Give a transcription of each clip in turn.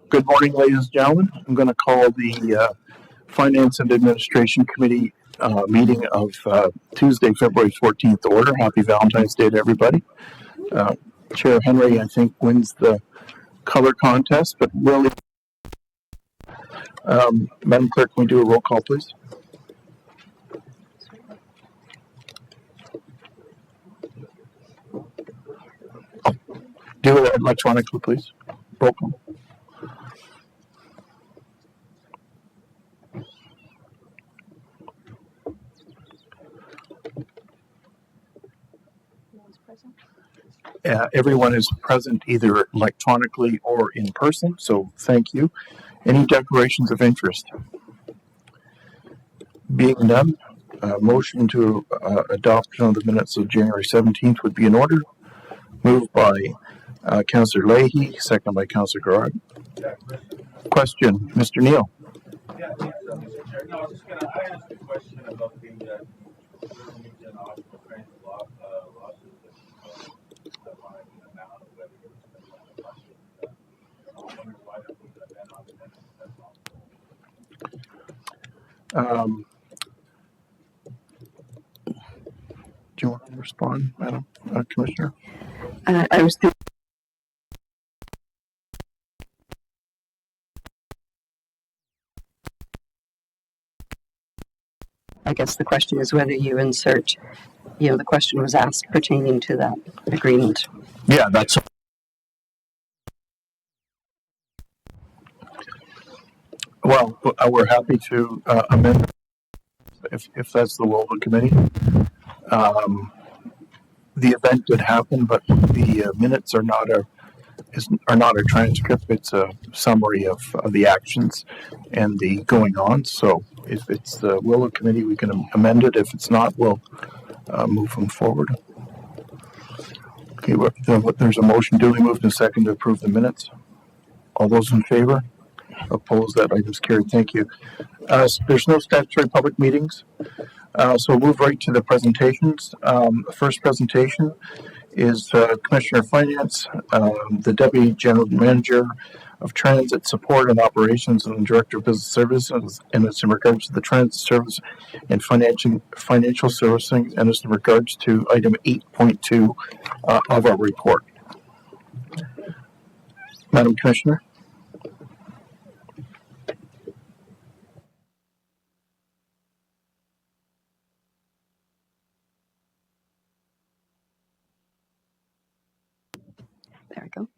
Good morning, ladies and gentlemen. I'm going to call the Finance and Administration Committee meeting of Tuesday, February 14th to order. Happy Valentine's Day to everybody. Chair Henry, I think, wins the color contest, but really, Madam Clerk, can we do a roll call, please? Do it electronically, please. Roll call. Everyone is present either electronically or in person, so thank you. Any declarations of interest? Being none, motion to adoption of the minutes of January 17th would be in order. Moved by Councillor Leahy, second by Councillor Gerard. Question, Mr. Neal. Yeah, Mr. Chair. No, I was just going to ask a question about the Bloomington Hospital Transit lawsuit that wanted to amount of whether it was budget. I wonder why they put that on the minutes. That's all. Do you want to respond, Madam Commissioner? I was thinking. I guess the question is whether you insert, the question was asked pertaining to that agreement. Yeah, that's. Well, we're happy to amend if that's the will of the committee. The event did happen, but the minutes are not a transcript. It's a summary of the actions and the going on. So if it's the will of the committee, we can amend it. If it's not, we'll move them forward. Okay, there's a motion duly moved and second to approve the minutes. All those in favor? Opposed? That item's carried. Thank you. There's no statutory public meetings. So we'll move right to the presentations. The first presentation is Commissioner of Finance, the Deputy General Manager of Transit Support and Operations and Director of Business Services, and it's in regards to the transit service and financial servicing, and it's in regards to item 8.2 of our report. Madam Commissioner. There we go.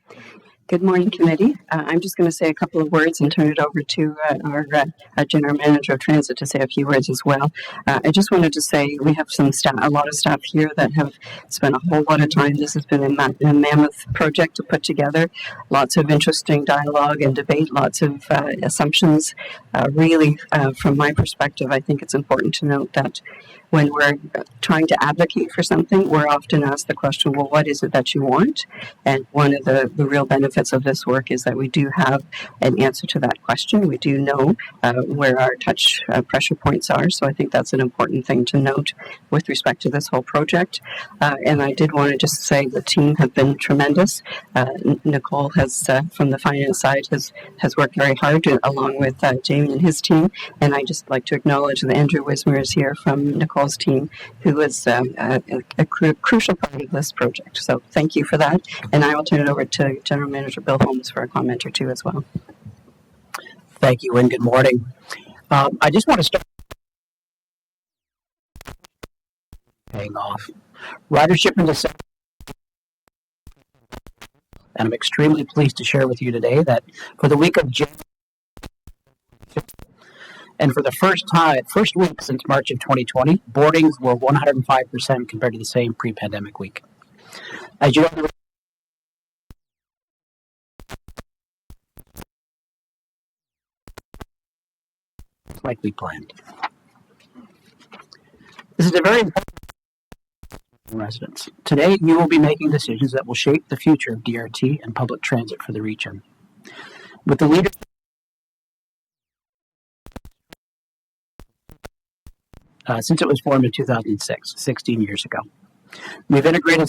Good morning, committee. I'm just going to say a couple of words and turn it over to our General Manager of Transit to say a few words as well. I just wanted to say we have a lot of staff here that have spent a whole lot of time. This has been a mammoth project to put together. Lots of interesting dialogue and debate, lots of assumptions. Really, from my perspective, I think it's important to note that when we're trying to advocate for something, we're often asked the question, well, what is it that you want? And one of the real benefits of this work is that we do have an answer to that question. We do know where our touch pressure points are. So I think that's an important thing to note with respect to this whole project. And I did want to just say the team have been tremendous. Nicole has, from the finance side, has worked very hard along with Jamie and his team. And I just like to acknowledge that Andrew Wismer is here from Nicole's team, who was a crucial part of this project. So thank you for that. And I will turn it over to General Manager Bill Holmes for a comment or two as well. Thank you and good morning. I just want to start paying off. Ridership in December, and I'm extremely pleased to share with you today that for the week of January and for the first week since March of 2020, boardings were 105% compared to the same pre-pandemic week. As you know, like we planned. This is a very important residents. Today, you will be making decisions that will shape the future of DRT and public transit for the region. With the leadership since it was formed in 2006, 16 years ago. We've integrated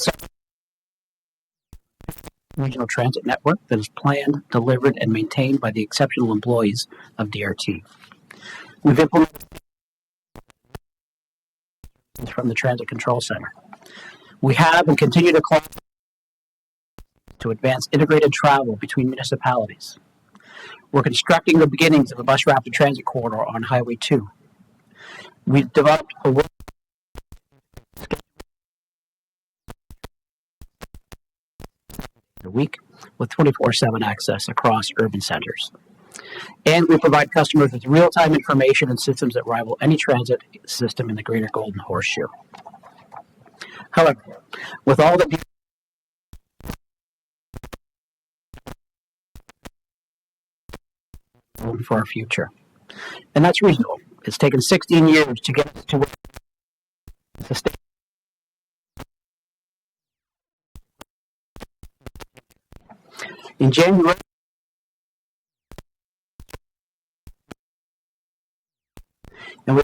regional transit network that is planned, delivered, and maintained by the exceptional employees of DRT. We've implemented from the Transit Control Center. We have and continue to collaborate to advance integrated travel between municipalities. We're constructing the beginnings of a bus rapid transit corridor on Highway 2. We've developed a week with 24/7 access across urban centers. And we provide customers with real-time information and systems that rival any transit system in the Greater Golden Horseshoe. However, with all the for our future, and that's reasonable. It's taken 16 years to get us to where sustain. In January, and we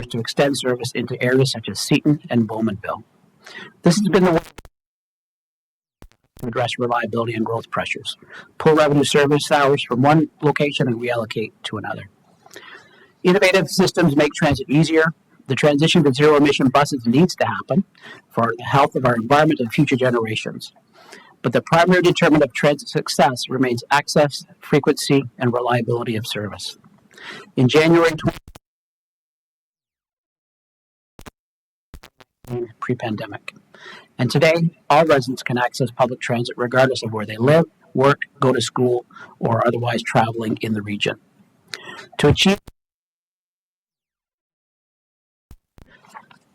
to extend service into areas such as Seton and Bowmanville. This has been the way to address reliability and growth pressures, pull revenue service hours from one location and reallocate to another. Innovative systems make transit easier. The transition to zero-emission buses needs to happen for the health of our environment and future generations. But the primary determinant of transit success remains access, frequency, and reliability of service. In January pre-pandemic. And today, all residents can access public transit regardless of where they live, work, go to school, or are otherwise traveling in the region. To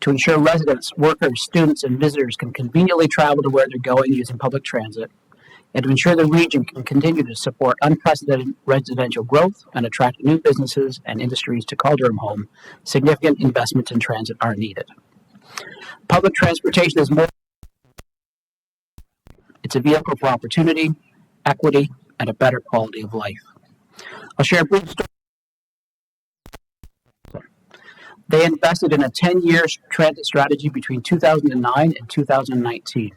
ensure residents, workers, students, and visitors can conveniently travel to where they're going using public transit, and to ensure the region can continue to support unprecedented residential growth and attract new businesses and industries to call Durham home, significant investments in transit are needed. Public transportation is more. It's a vehicle for opportunity, equity, and a better quality of life. I'll share a brief story. They invested in a 10-year transit strategy between 2009 and 2019.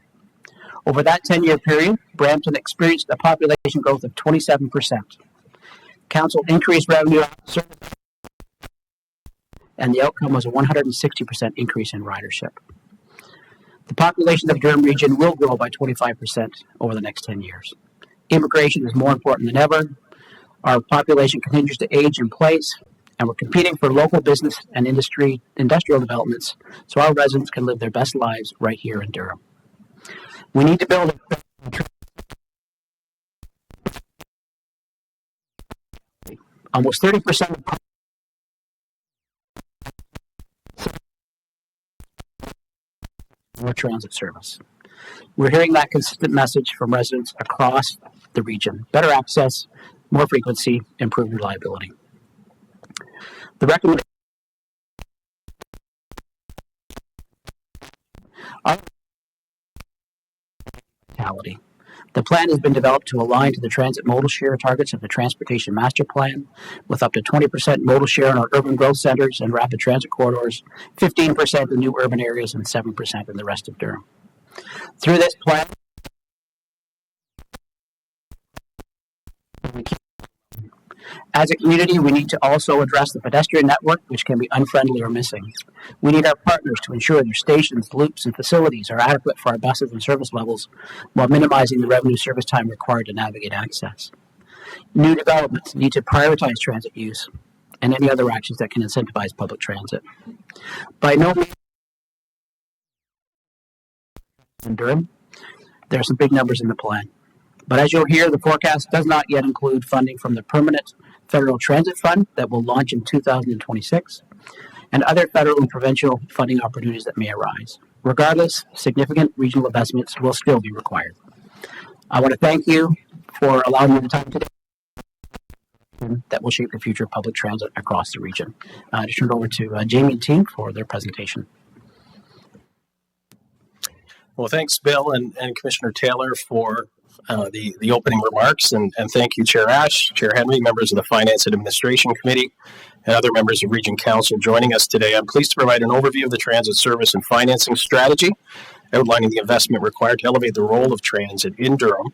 Over that 10-year period, Brampton experienced a population growth of 27%. Council increased revenue, and the outcome was a 160% increase in ridership. The population of the Durham region will grow by 25% over the next 10 years. Immigration is more important than ever. Our population continues to age in place, and we're competing for local business and industrial developments so our residents can live their best lives right here in Durham. We need to build almost 30% of more transit service. We're hearing that consistent message from residents across the region. Better access, more frequency, improved reliability. The recommendation The plan has been developed to align to the transit modal share targets of the Transportation Master Plan, with up to 20% modal share in our urban growth centers and rapid transit corridors, 15% in new urban areas, and 7% in the rest of Durham. Through this plan, as a community, we need to also address the pedestrian network, which can be unfriendly or missing. We need our partners to ensure their stations, loops, and facilities are adequate for our buses and service levels while minimizing the revenue service time required to navigate access. New developments need to prioritize transit use and any other actions that can incentivize public transit. By no means in Durham, there are some big numbers in the plan. But as you'll hear, the forecast does not yet include funding from the Permanent Federal Transit Fund that will launch in 2026, and other federal and provincial funding opportunities that may arise. Regardless, significant regional investments will still be required. I want to thank you for allowing me the time today that will shape the future of public transit across the region. I turn it over to Jamie and team for their presentation. Well, thanks, Bill and Commissioner Taylor for the opening remarks, and thank you, Chair Ash, Chair Henry, members of the Finance and Administration Committee, and other members of Region Council joining us today. I'm pleased to provide an overview of the transit service and financing strategy outlining the investment required to elevate the role of transit in Durham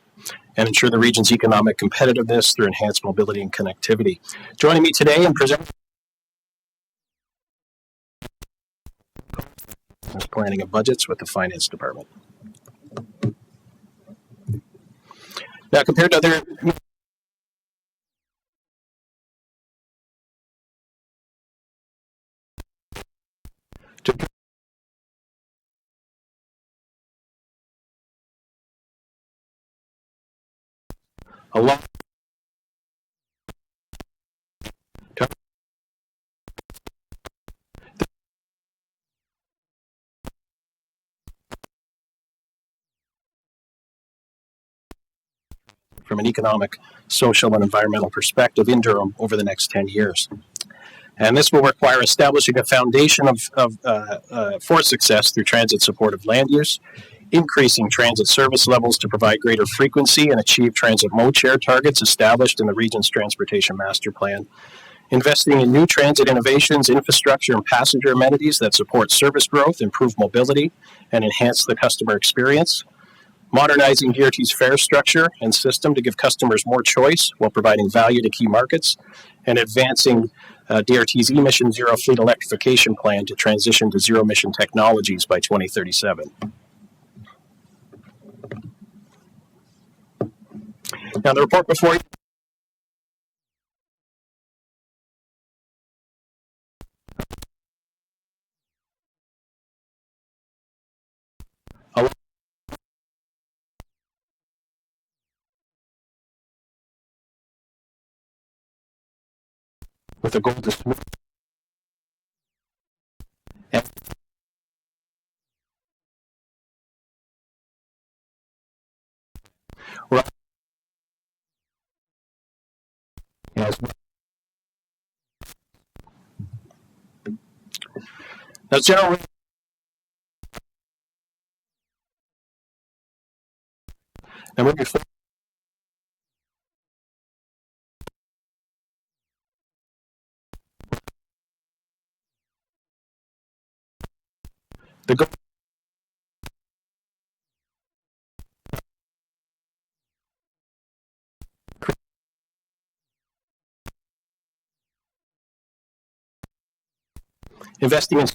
and ensure the region's economic competitiveness through enhanced mobility and connectivity. Joining me today and presenting is planning and budgets with the Finance Department. Now, compared to other along from an economic, social, and environmental perspective in Durham over the next 10 years. And this will require establishing a foundation for success through transit-supportive land use, increasing transit service levels to provide greater frequency and achieve transit mode share targets established in the region's transportation master plan, investing in new transit innovations, infrastructure, and passenger amenities that support service growth, improve mobility, and enhance the customer experience, modernizing DRT's fare structure and system to give customers more choice while providing value to key markets, and advancing DRT's emission zero fleet electrification plan to transition to zero emission technologies by 2037. Now, the report before you with a goal to smooth and as well. Now, generally, now moving forward, the goal investing in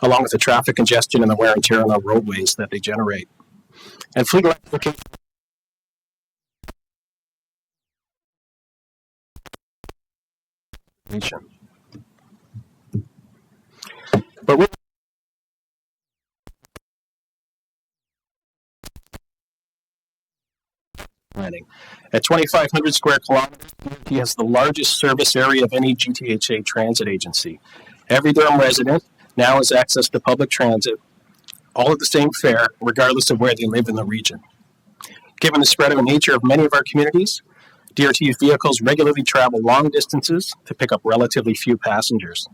along with the traffic congestion and the wear and tear on our roadways that they generate. And fleet electrification but with planning. At 2,500 square kilometers, DRT has the largest service area of any GTHA transit agency. Every Durham resident now has access to public transit, all at the same fare, regardless of where they live in the region. Given the spread out nature of many of our communities, DRT vehicles regularly travel long distances to pick up relatively few passengers.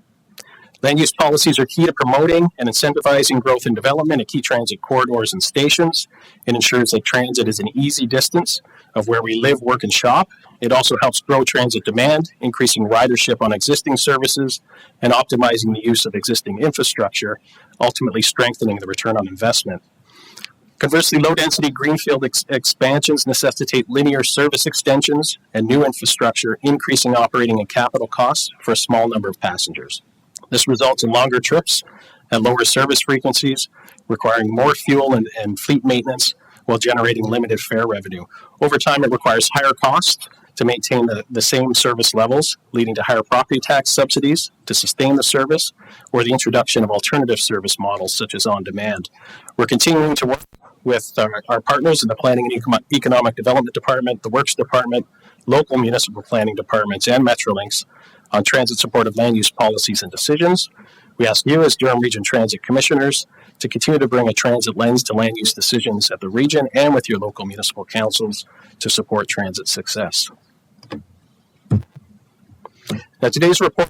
Land use policies are key to promoting and incentivizing growth and development at key transit corridors and stations. It ensures that transit is an easy distance of where we live, work, and shop. It also helps grow transit demand, increasing ridership on existing services and optimizing the use of existing infrastructure, ultimately strengthening the return on investment. Conversely, low-density greenfield expansions necessitate linear service extensions and new infrastructure, increasing operating and capital costs for a small number of passengers. This results in longer trips and lower service frequencies, requiring more fuel and fleet maintenance while generating limited fare revenue. Over time, it requires higher costs to maintain the same service levels, leading to higher property tax subsidies to sustain the service, or the introduction of alternative service models such as on-demand. We're continuing to work with our partners in the Planning and Economic Development Department, the Works Department, local municipal planning departments, and Metrolinx on transit-supportive land use policies and decisions. We ask you as Durham Region Transit Commissioners to continue to bring a transit lens to land use decisions at the region and with your local municipal councils to support transit success. Now, today's report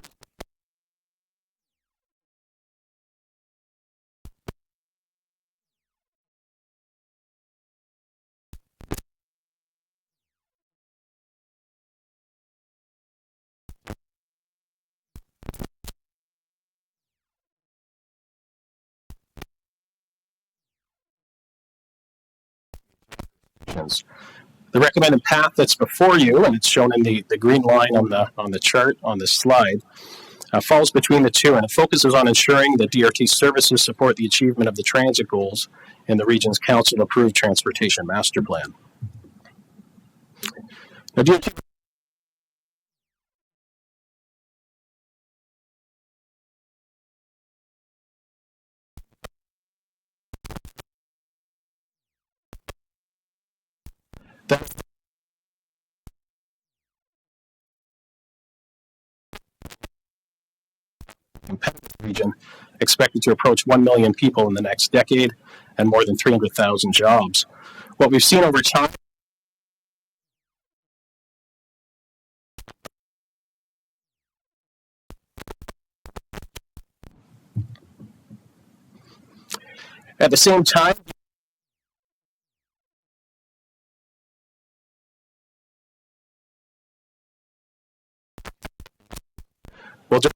options. The recommended path that's before you, and it's shown in the green line on the chart on this slide, falls between the two, and it focuses on ensuring that DRT services support the achievement of the transit goals in the region's council-approved transportation master plan. Now, DRT competitive region expected to approach 1 million people in the next decade and more than 300,000 jobs. What we've seen over time at the same time, we'll just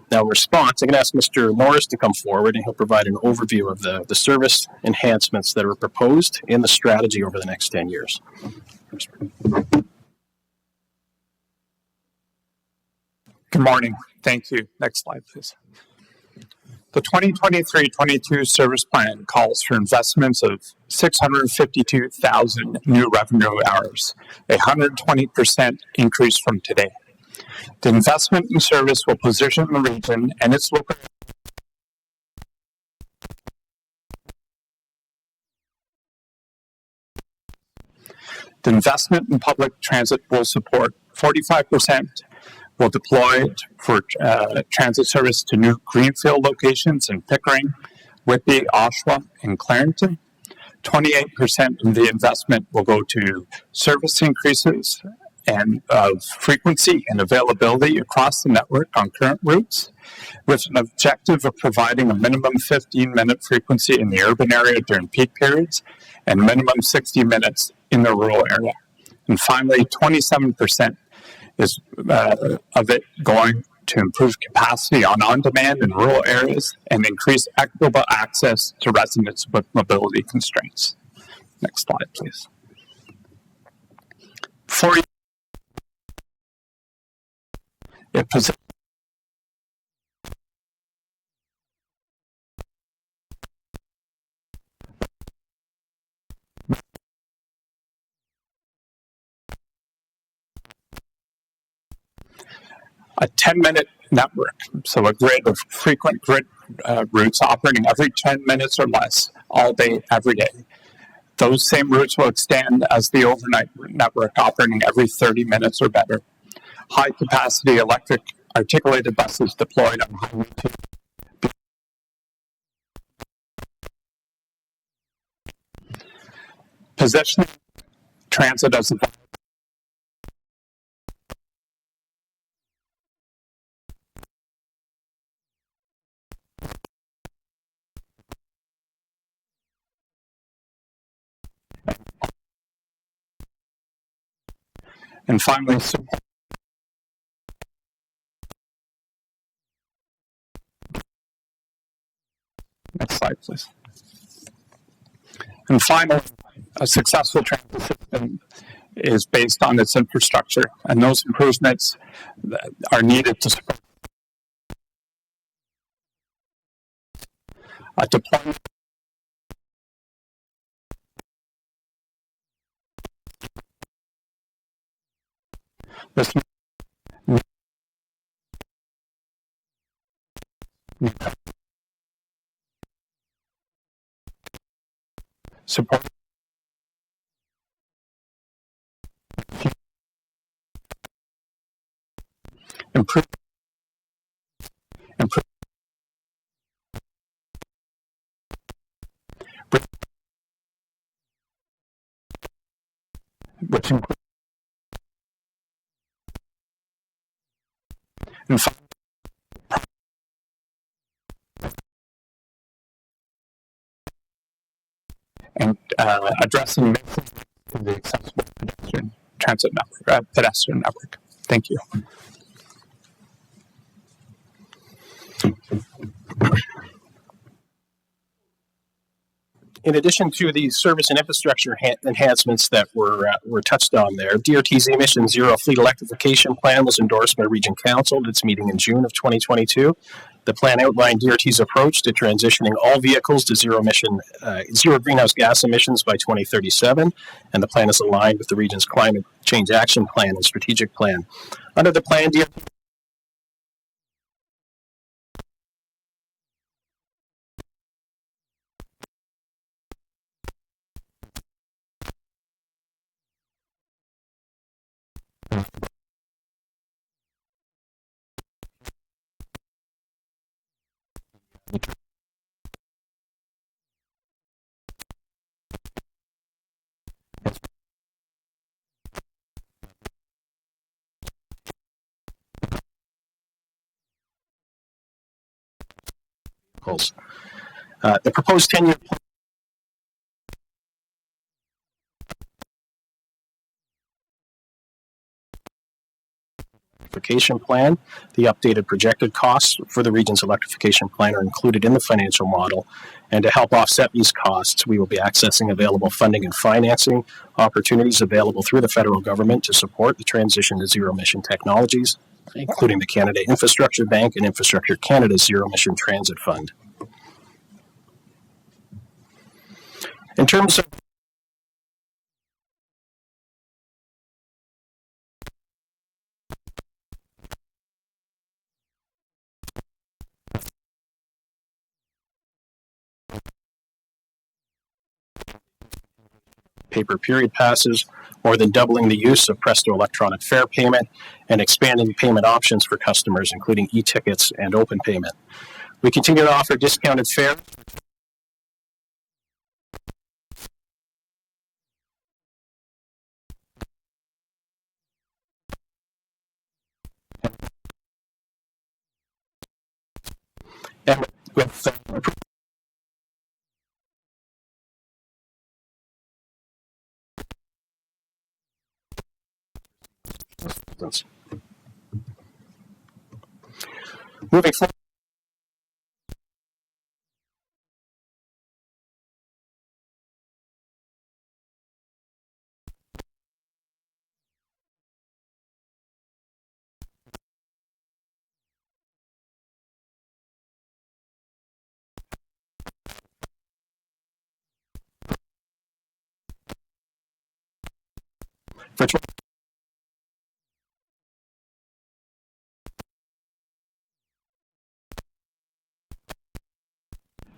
now, in response, I'm going to ask Mr. Norris to come forward and he'll provide an overview of the service enhancements that are proposed in the strategy over the next 10 years. Good morning. Thank you. Next slide, please. The 2023-22 service plan calls for investments of 652,000 new revenue hours, a 120% increase from today. The investment in service will position the region and its local The investment in public transit will support 45% will deploy for transit service to new greenfield locations in Pickering, Whitby, Oshawa, and Clarington. 28% of the investment will go to service increases and of frequency and availability across the network on current routes, with an objective of providing a minimum 15-minute frequency in the urban area during peak periods and minimum 60 minutes in the rural area. And finally, 27% is of it going to improve capacity on on-demand in rural areas and increase equitable access to residents with mobility constraints. Next slide, please. It positions a 10-minute network, so a grid of frequent grid routes operating every 10 minutes or less all day, every day. Those same routes will extend as the overnight network operating every 30 minutes or better. High-capacity electric articulated buses deployed on Highway 2. Positioning transit as a and finally, next slide, please. And finally, a successful transit system is based on its infrastructure, and those improvements are needed to support a deployment this support improve which includes and and addressing the accessible transit network, pedestrian network. Thank you. In addition to the service and infrastructure enhancements that were touched on there, DRT's Emission Zero Fleet Electrification Plan was endorsed by Region Council at its meeting in June of 2022. The plan outlined DRT's approach to transitioning all vehicles to zero greenhouse gas emissions by 2037, and the plan is aligned with the region's climate change action plan and strategic plan. Under the plan, DRT the proposed 10-year electrification plan. The updated projected costs for the region's electrification plan are included in the financial model. And to help offset these costs, we will be accessing available funding and financing opportunities available through the federal government to support the transition to zero-emission technologies, including the Canada Infrastructure Bank and Infrastructure Canada's Zero-Emission Transit Fund. In terms of paper period passes, more than doubling the use of Presto electronic fare payment, and expanding payment options for customers, including e-tickets and open payment. We continue to offer discounted fares and with moving forward. For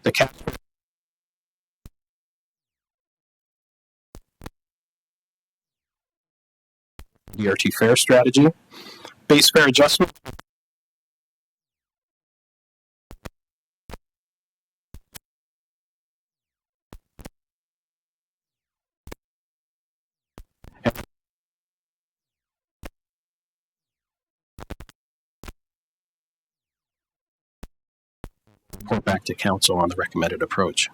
the cap DRT fare strategy, base fare adjustment, report back to council on the recommended approach.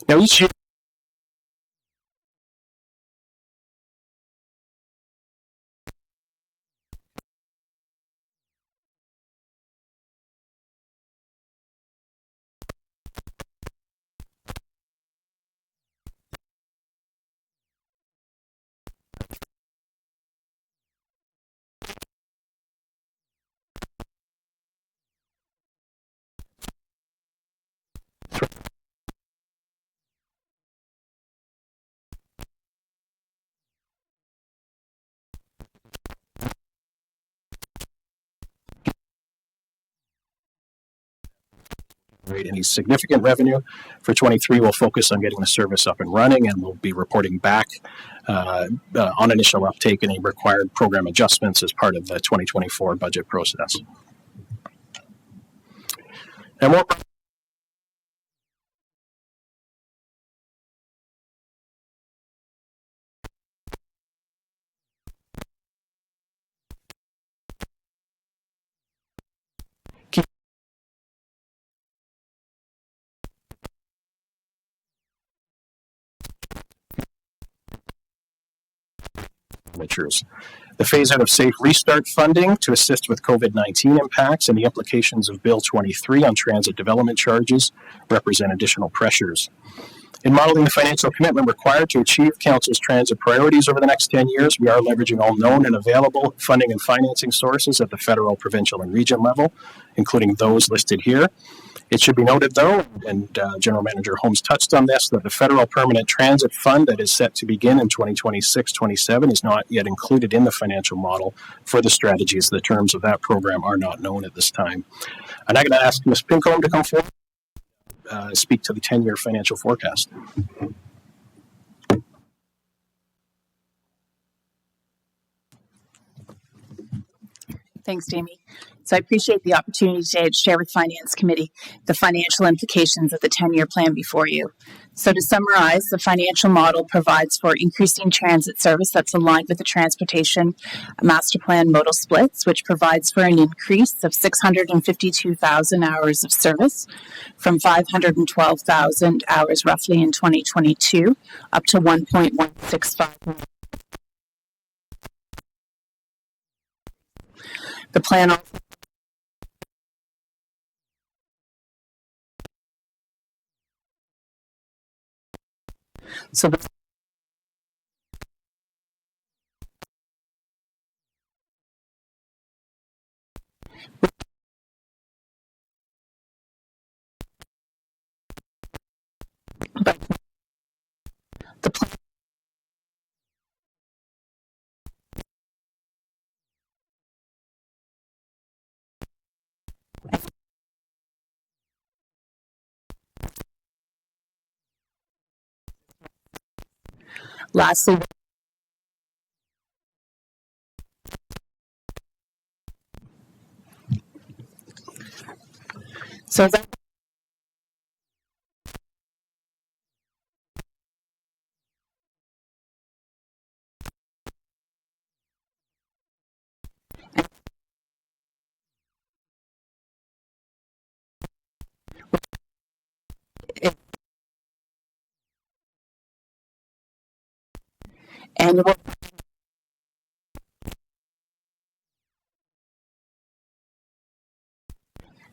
Now, each year, any significant revenue for 23 will focus on getting the service up and running, and we'll be reporting back on initial uptake and any required program adjustments as part of the 2024 budget process. And more expenditures. The phase out of Safe Restart funding to assist with COVID-19 impacts and the implications of Bill 23 on transit development charges represent additional pressures. In modeling the financial commitment required to achieve Council's transit priorities over the next 10 years, we are leveraging all known and available funding and financing sources at the federal, provincial, and region level, including those listed here. It should be noted, though, and General Manager Holmes touched on this, that the Federal Permanent Transit Fund that is set to begin in 2026-27 is not yet included in the financial model for the strategies. The terms of that program are not known at this time. I'm now going to ask Ms. Pincombe to come forward. Speak to the 10-year financial forecast. Thanks, Jamie. So I appreciate the opportunity today to share with Finance Committee the financial implications of the 10-year plan before you. So to summarize, the financial model provides for increasing transit service that's aligned with the Transportation Master Plan modal splits, which provides for an increase of 652,000 hours of service from 512,000 hours roughly in 2022 up to 1.165 million. The plan also so the but the plan lastly so that annual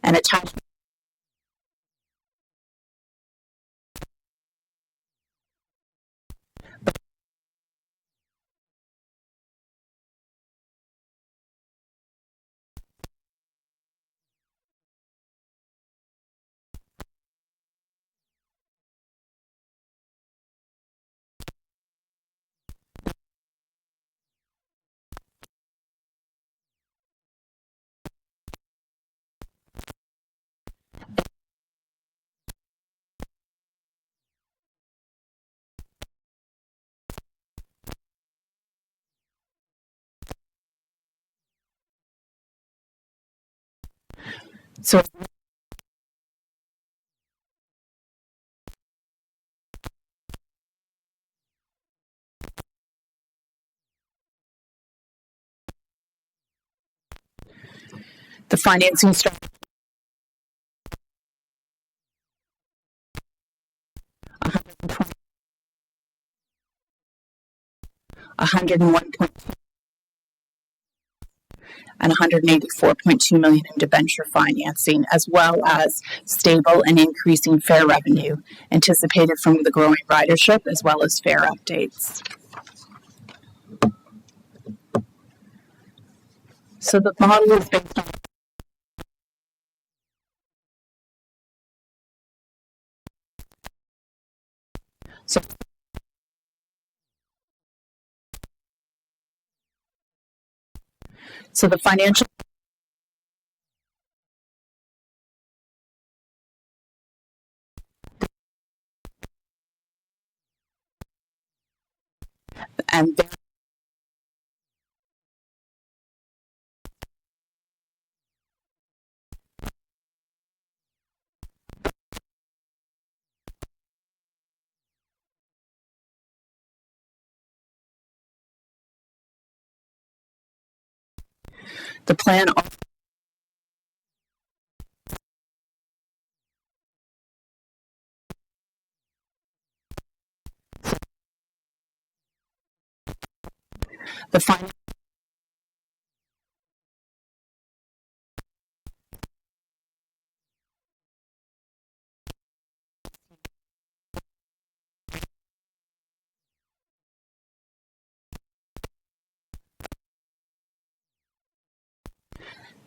and attachment so the financing strategy 120 101 and 184.2 million in debenture financing, as well as stable and increasing fare revenue anticipated from the growing ridership, as well as fare updates. So the model is based on so the financial and the plan also The final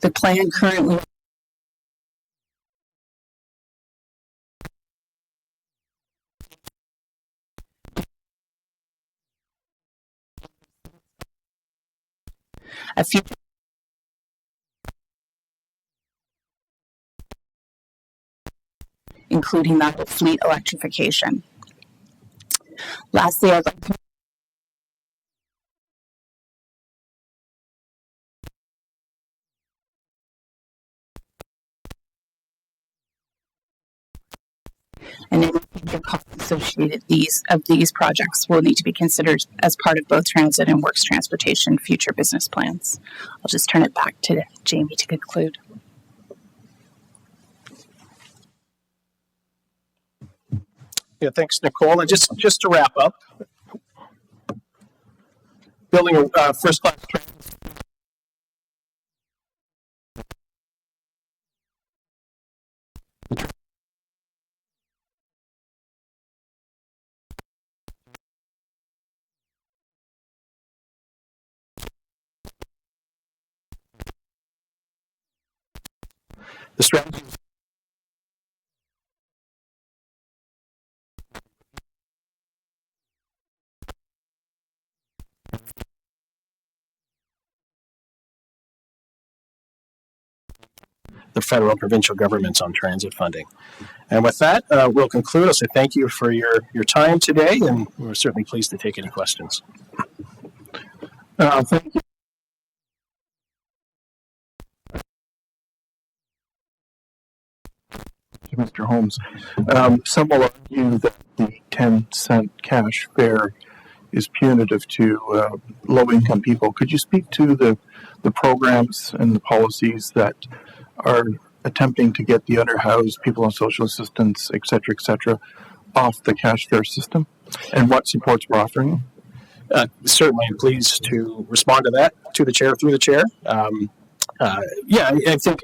The plan currently a future including that of fleet electrification. Lastly, I'd like to and any future costs associated these projects will need to be considered as part of both transit and works transportation future business plans. I'll just turn it back to Jamie to conclude. Yeah, thanks, Nicole. And just to wrap up, building a first-class train. The strategy. The federal and provincial governments on transit funding. And with that, we'll conclude. I'll say thank you for your time today, and we're certainly pleased to take any questions. Thank you, Mr. Holmes. Some will argue that the 10-cent cash fare is punitive to low-income people. Could you speak to the programs and the policies that are attempting to get the underhoused, people on social assistance, et cetera, off the cash fare system, and what supports we're offering? Certainly, I'm pleased to respond to that to the chair through the chair. Yeah, I think.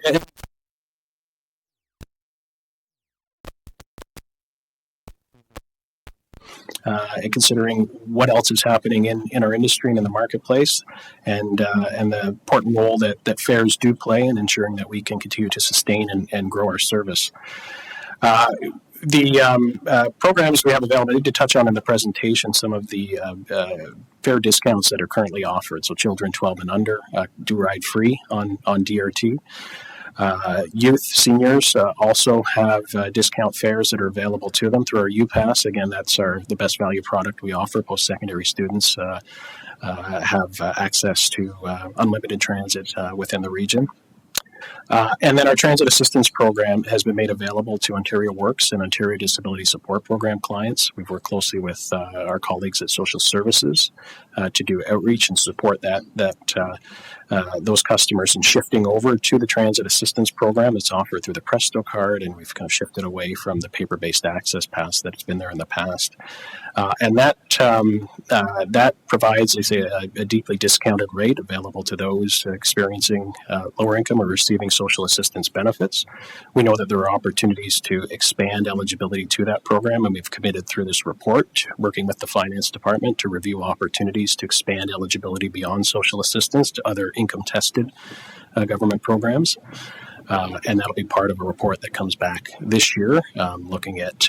And considering what else is happening in our industry and in the marketplace, and the important role that fares do play in ensuring that we can continue to sustain and grow our service. The programs we have available, I need to touch on in the presentation some of the fare discounts that are currently offered. So children 12 and under do ride free on DRT. Youth seniors also have discount fares that are available to them through our UPass. Again, that's the best value product we offer. Post-secondary students have access to unlimited transit within the region. And then our transit assistance program has been made available to Ontario Works and Ontario Disability Support Program clients. We've worked closely with our colleagues at Social Services to do outreach and support those customers in shifting over to the transit assistance program. It's offered through the Presto card, and we've kind of shifted away from the paper-based access pass that's been there in the past. And that provides, I say, a deeply discounted rate available to those experiencing lower income or receiving social assistance benefits. We know that there are opportunities to expand eligibility to that program, and we've committed through this report, working with the Finance Department, to review opportunities to expand eligibility beyond social assistance to other income-tested government programs. And that'll be part of a report that comes back this year, looking at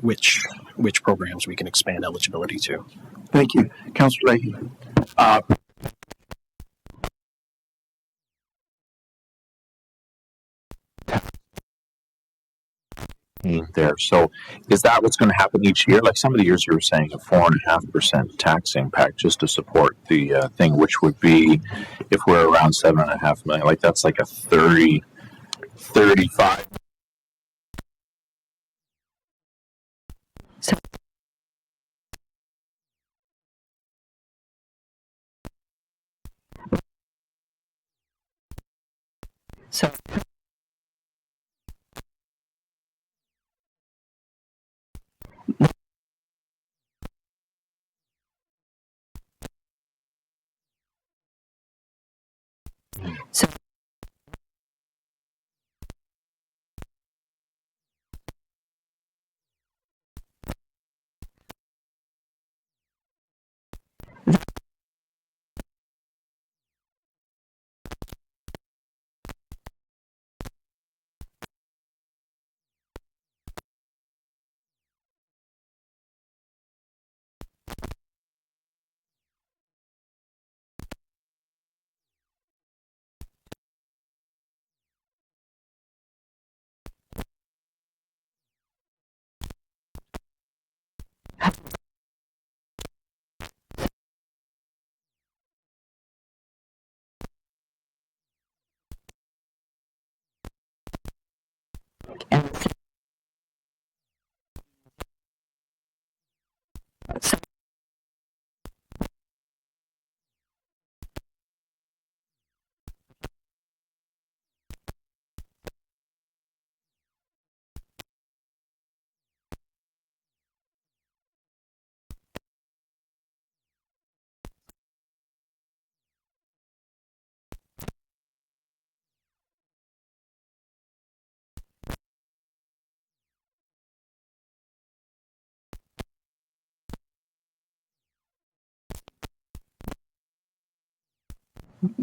which programs we can expand eligibility to. Thank you. Councillor Leahy. There. So is that what's going to happen each year? Like some of the years you were saying a 4.5% tax impact just to support the thing, which would be if we're around 7.5 million, like that's like a 35. So And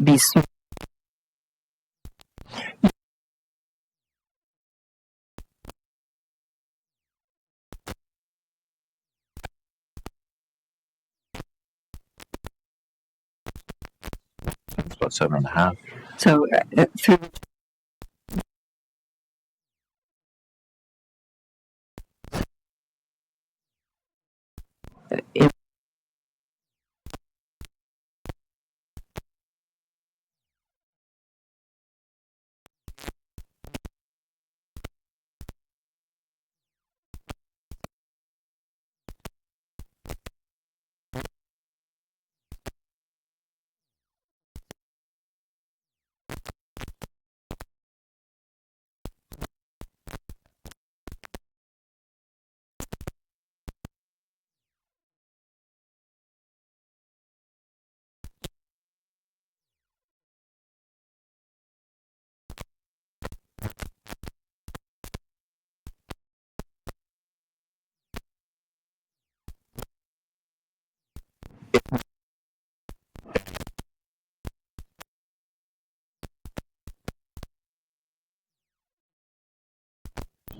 be smart. It's about 7.5. So through it,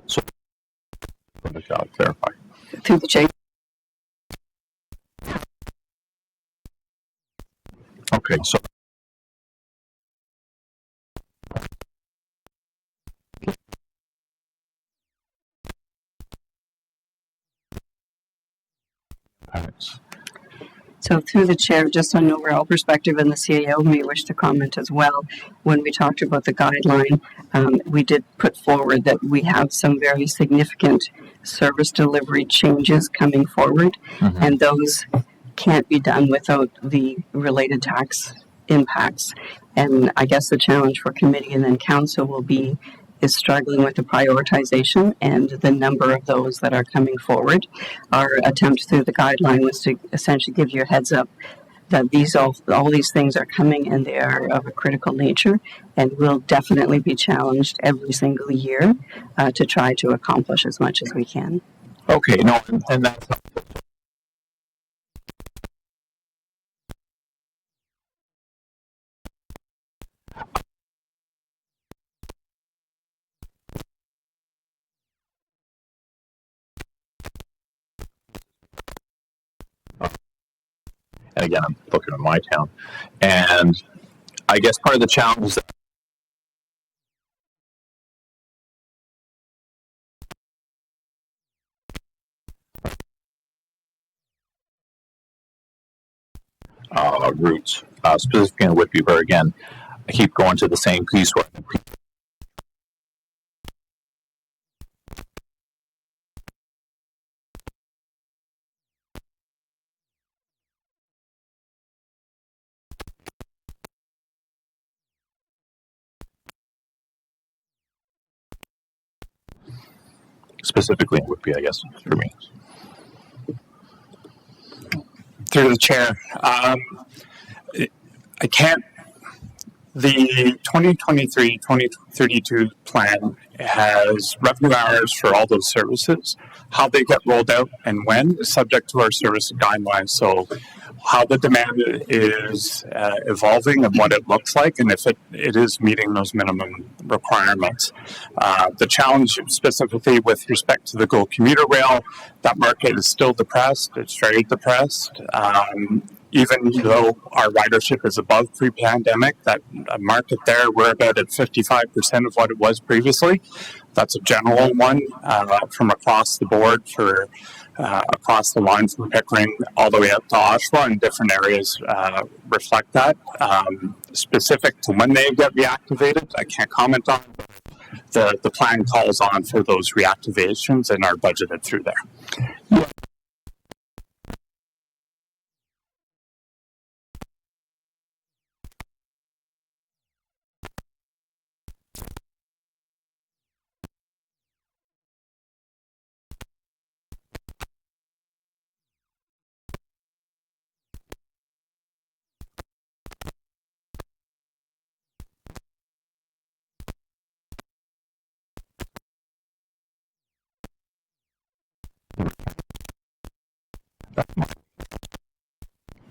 So, I'll clarify. through the chair. Okay, so So through the chair, just on an overall perspective, and the CAO may wish to comment as well. When we talked about the guideline, we did put forward that we have some very significant service delivery changes coming forward, and those can't be done without the related tax impacts. And I guess the challenge for committee and then council will be is struggling with the prioritization and the number of those that are coming forward. Our attempt through the guideline was to essentially give you a heads up that all these things are coming and they are of a critical nature and will definitely be challenged every single year to try to accomplish as much as we can. okay, no, and that's and again, I'm looking at my town, and I guess part of the challenge is that routes, specifically in Whitby, where again, I keep going to the same piece where specifically in Whitby, I guess, for me. Through the chair, I can't The 2023-2032 plan has revenue hours for all those services. How they get rolled out and when is subject to our service guidelines. So how the demand is evolving and what it looks like, and if it is meeting those minimum requirements. The challenge specifically with respect to the GO commuter rail, that market is still depressed. It's very depressed. Even though our ridership is above pre-pandemic, that market there, we're about at 55% of what it was previously. That's a general one from across the board for across the line from Pickering all the way up to Oshawa, and different areas reflect that. Specific to when they get reactivated, I can't comment on. The plan calls on for those reactivations and are budgeted through there.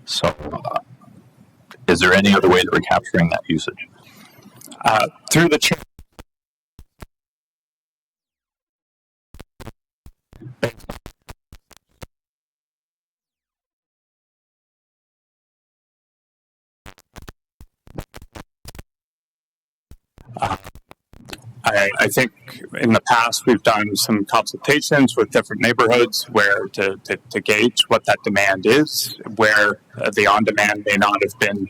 So, is there any other way that we're capturing that usage? Through the chair. I think in the past we've done some consultations with different neighborhoods where to gauge what that demand is, where the on-demand may not have been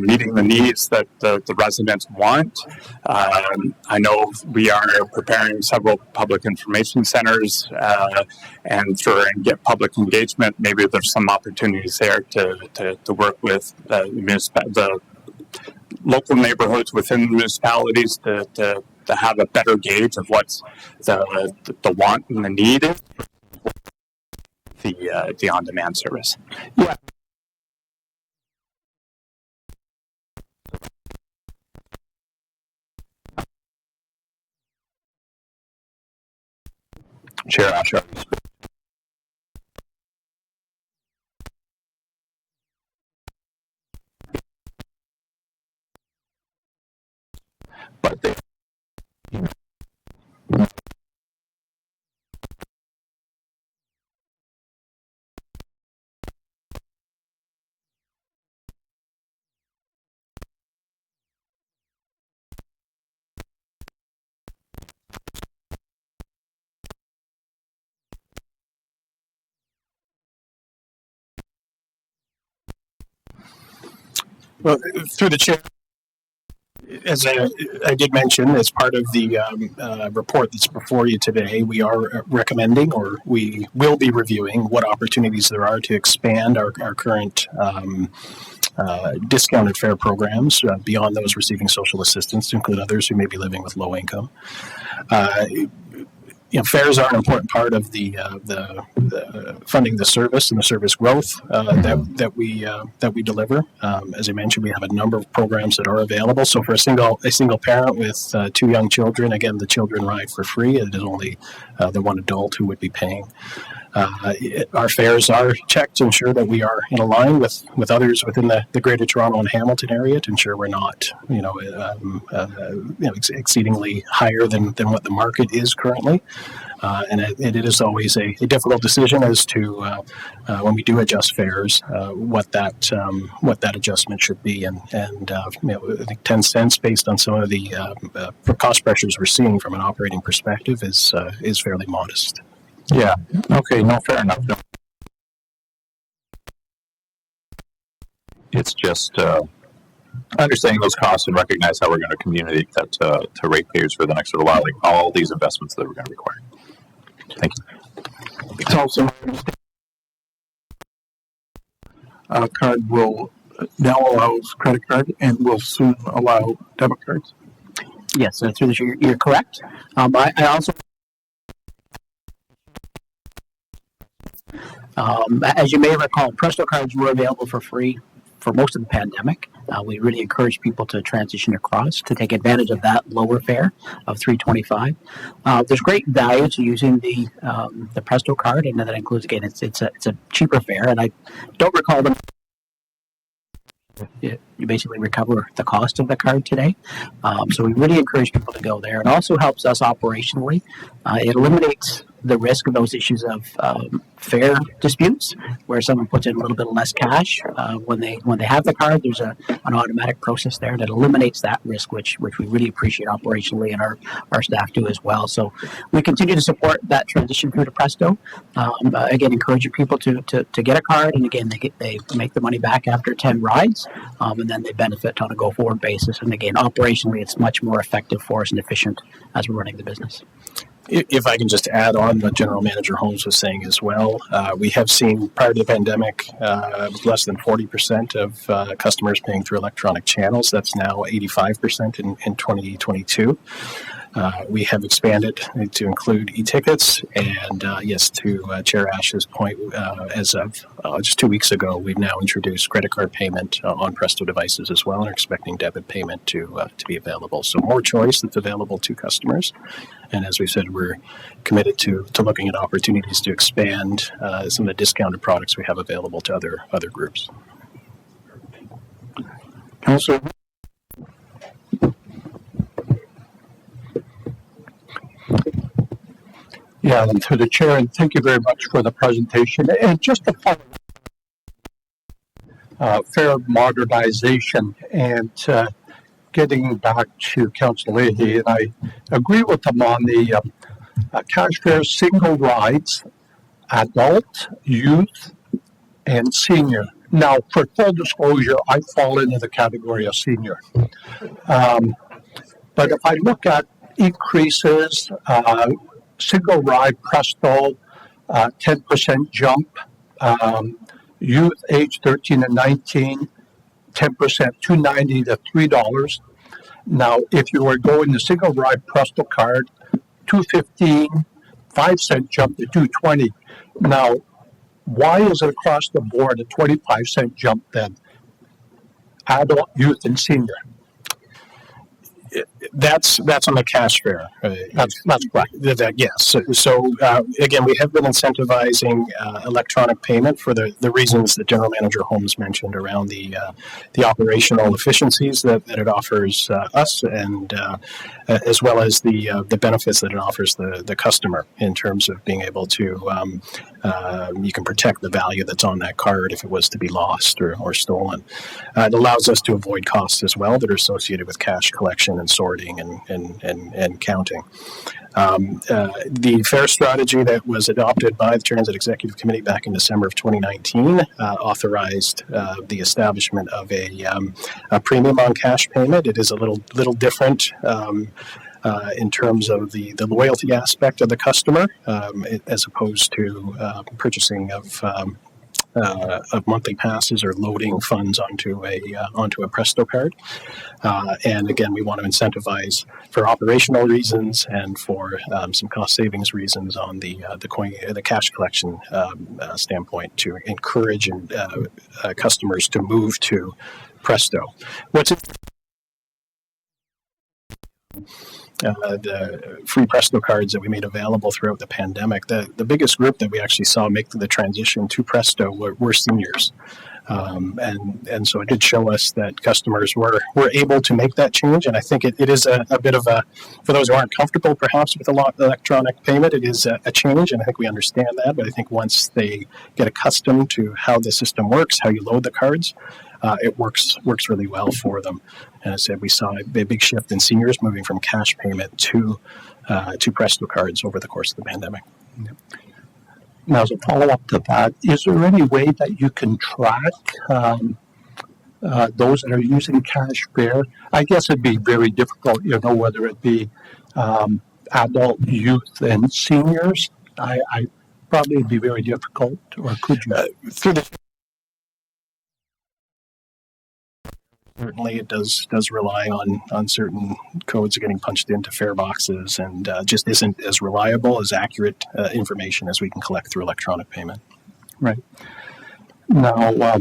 meeting the needs that the residents want. I know we are preparing several public information centers and get public engagement. Maybe there's some opportunities there to work with the local neighborhoods within the municipalities to have a better gauge of what's the want and the need is the on-demand service. Yeah. Chair Asher. But they Well, through the chair, as I did mention, as part of the report that's before you today, we are recommending, or we will be reviewing, what opportunities there are to expand our current discounted fare programs beyond those receiving social assistance to include others who may be living with low income. Fares are an important part of the funding the service and the service growth that we deliver. As I mentioned, we have a number of programs that are available. So for a single parent with 2 young children, again, the children ride for free. It is only the one adult who would be paying. Our fares are checked to ensure that we are in a line with others within the Greater Toronto and Hamilton area to ensure we're not, exceedingly higher than what the market is currently. And it is always a difficult decision as to when we do adjust fares, what that adjustment should be. And I think 10 cents based on some of the cost pressures we're seeing from an operating perspective is fairly modest. Yeah. Okay. No, fair enough. No. It's just understanding those costs and recognize how we're going to communicate that to ratepayers for the next little while, like all these investments that we're going to require. Thank you. It's also card will now allows credit card and will soon allow debit cards. Yes, through the chair, you're correct. I also, as you may recall, Presto cards were available for free for most of the pandemic. We really encourage people to transition across to take advantage of that lower fare of $3.25. There's great value to using the Presto card, and that includes, again, it's a cheaper fare, and I don't recall them. You basically recover the cost of the card today. So we really encourage people to go there. It also helps us operationally. It eliminates the risk of those issues of fare disputes, where someone puts in a little bit less cash when they have the card. There's an automatic process there that eliminates that risk, which we really appreciate operationally, and our staff do as well. So we continue to support that transition through to Presto. Again, encouraging people to get a card, and again they make the money back after 10 rides, and then they benefit on a go forward basis. And again, operationally, it's much more effective for us and efficient as we're running the business. If I can just add on what General Manager Holmes was saying as well, we have seen prior to the pandemic less than 40% of customers paying through electronic channels. That's now 85% in 2022. We have expanded to include e-tickets, and yes, to Chair Ash's point, as of just 2 weeks ago, we've now introduced credit card payment on Presto devices as well, and are expecting debit payment to be available. So more choice that's available to customers, and as we said, we're committed to looking at opportunities to expand some of the discounted products we have available to other groups. Councillor. Yeah, and through the chair, and thank you very much for the presentation. And just to follow fare modernization, and getting back to Council Leahy, and I agree with them on the cash fare single rides, adult, youth, and senior. Now, for full disclosure, I fall into the category of senior. But if I look at increases, single ride Presto, 10% jump, youth age 13 and 19, 10%, $2.90 to $3. Now, if you were going the single ride Presto card, $2.15, 5-cent jump to $2.20. Now, why is it across the board a 25-cent jump then? Adult, youth, and senior. That's on the cash fare. That's correct. Yes. So again, we have been incentivizing electronic payment for the reasons that General Manager Holmes mentioned around the operational efficiencies that it offers us, and as well as the benefits that it offers the customer in terms of being able to you can protect the value that's on that card if it was to be lost or stolen. It allows us to avoid costs as well that are associated with cash collection and sorting and counting. The fare strategy that was adopted by the Transit Executive Committee back in December of 2019 authorized the establishment of a premium on cash payment. It is a little different in terms of the loyalty aspect of the customer, as opposed to purchasing of monthly passes or loading funds onto a Presto card. And again, we want to incentivize for operational reasons and for some cost savings reasons on the cash collection standpoint to encourage customers to move to Presto. The free Presto cards that we made available throughout the pandemic, the biggest group that we actually saw make the transition to Presto were seniors. And so it did show us that customers were able to make that change. And I think it is a bit of for those who aren't comfortable perhaps with electronic payment, it is a change. And I think we understand that. But I think once they get accustomed to how the system works, how you load the cards, it works really well for them. And as I said, we saw a big shift in seniors moving from cash payment to Presto cards over the course of the pandemic. Now, as a follow-up to that, is there any way that you can track those that are using cash fare? I guess it'd be very difficult, whether it be adult, youth, and seniors. I probably it'd be very difficult, or could you? Certainly, it does rely on certain codes getting punched into fare boxes, and just isn't as reliable, as accurate information as we can collect through electronic payment. Right. Now,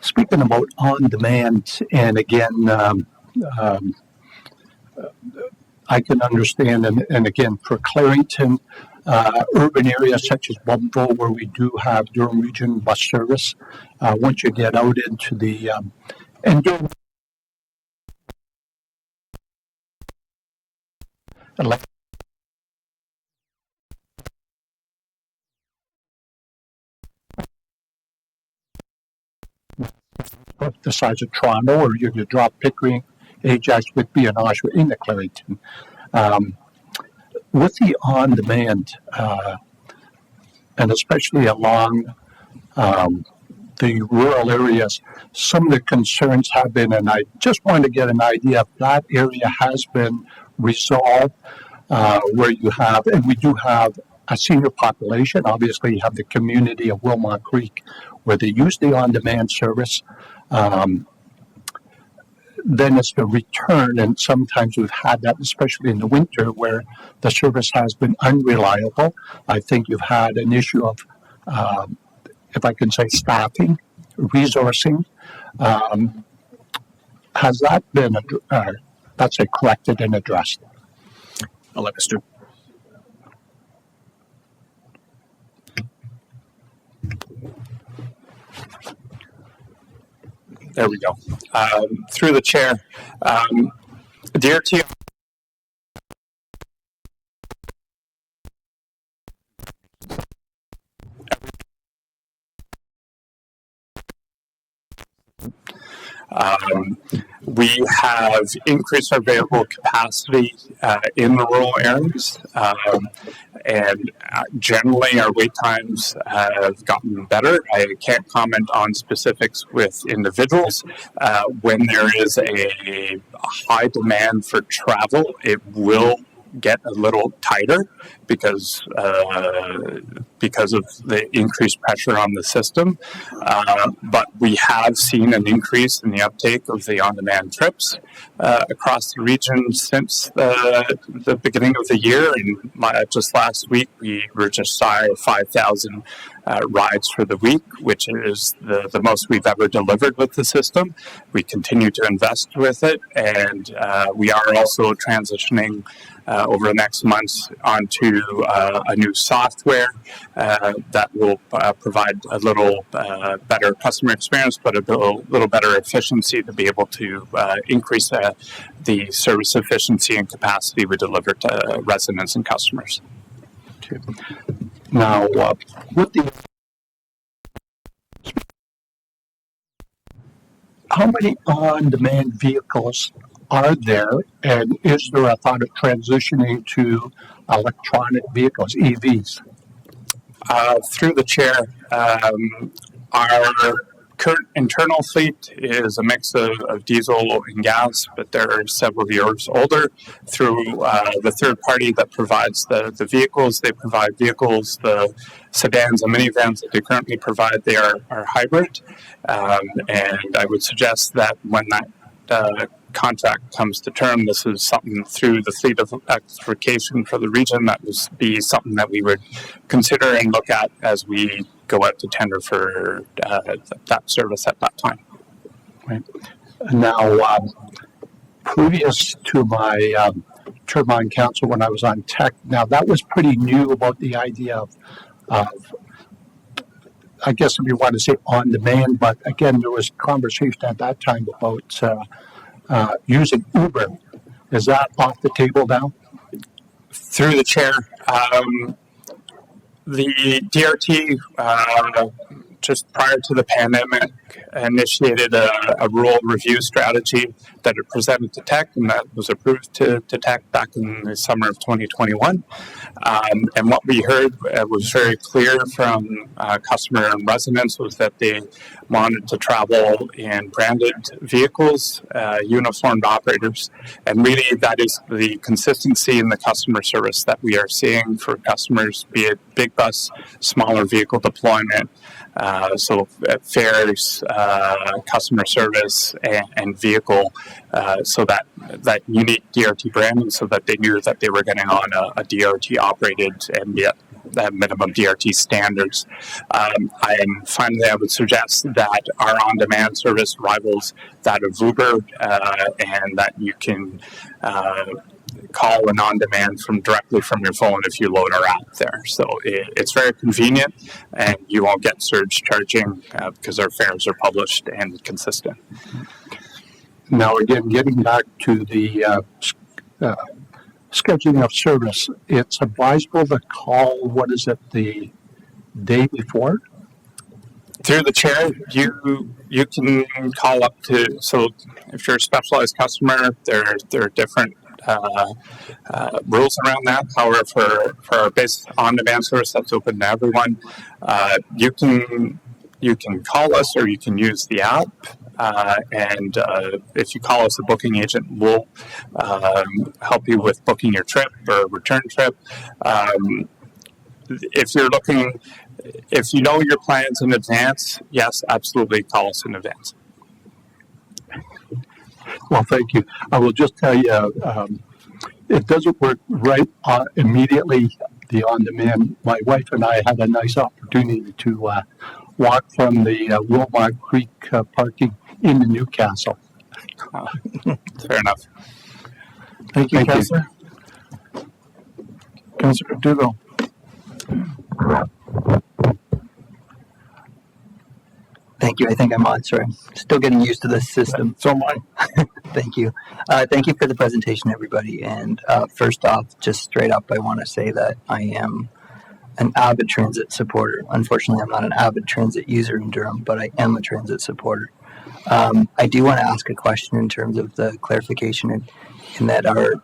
speaking about on demand, and again, I can understand, and again, for Clarington, urban areas such as Bumville, where we do have Durham Region bus service, once you get out into the, and Durham, the size of Toronto, or you drop Pickering, Ajax, Whitby, and Oshawa into Clarington. With the on-demand, and especially along the rural areas, some of the concerns have been, and I just wanted to get an idea if that area has been resolved, where you have, and we do have a senior population. Obviously, you have the community of Wilmot Creek, where they use the on-demand service. Then it's the return, and sometimes we've had that, especially in the winter, where the service has been unreliable. I think you've had an issue of, if I can say, staffing, resourcing. Has that been, let's say, corrected and addressed? I'll let Mr. There we go. Through the chair, DRT. We have increased our available capacity in the rural areas, and generally our wait times have gotten better. I can't comment on specifics with individuals. When there is a high demand for travel, it will get a little tighter because of the increased pressure on the system. But we have seen an increase in the uptake of the on-demand trips across the region since the beginning of the year. And just last week, we were just shy of 5,000 rides for the week, which is the most we've ever delivered with the system. We continue to invest with it, and we are also transitioning over the next months onto a new software that will provide a little better customer experience, but a little better efficiency to be able to increase the service efficiency and capacity we deliver to residents and customers. Okay. Now, with the how many on-demand vehicles are there, and is there a thought of transitioning to electronic vehicles, EVs? Through the chair, our current internal fleet is a mix of diesel and gas, but they're several years older. Through the third party that provides the vehicles, they provide vehicles, the sedans and minivans that they currently provide, they are hybrid. And I would suggest that when that contract comes to term, this is something through the fleet of electrification for the region that would be something that we would consider and look at as we go out to tender for that service at that time. Right. Now, previous to my turbine council when I was on tech, now that was pretty new about the idea of I guess if you want to say on demand, but again, there was conversation at that time about using Uber. Is that off the table now? Through the chair, the DRT, just prior to the pandemic, initiated a rural review strategy that it presented to TEC, and that was approved to TEC back in the summer of 2021. And what we heard was very clear from customer and residents was that they wanted to travel in branded vehicles, uniformed operators, and really that is the consistency in the customer service that we are seeing for customers, be it big bus, smaller vehicle deployment, fares, customer service, and vehicle, so that unique DRT branding, so that they knew that they were getting on a DRT operated and that minimum DRT standards. And finally, I would suggest that our on-demand service rivals that of Uber, and that you can call an on-demand directly from your phone if you load our app there. So it's very convenient, and you won't get surge charging because our fares are published and consistent. Now, again, getting back to the scheduling of service, it's advisable to call, the day before? Through the chair, you can call up to, so if you're a specialized customer, there are different rules around that. However, for our base on-demand service that's open to everyone, you can call us or you can use the app. And if you call us, a booking agent will help you with booking your trip or return trip. If you know your plans in advance, yes, absolutely call us in advance. Well, thank you. I will just tell you, it doesn't work right immediately, the on-demand. My wife and I had a nice opportunity to walk from the Wilmot Creek parking into Newcastle. Fair enough. Thank you, Thank you. Councillor. Councillor McDougall. Thank you. I think I'm on. Sorry. Still getting used to this system. So am I. Thank you. Thank you for the presentation, everybody. And first off, just straight up, I want to say that I am an avid transit supporter. Unfortunately, I'm not an avid transit user in Durham, but I am a transit supporter. I do want to ask a question in terms of the clarification in that our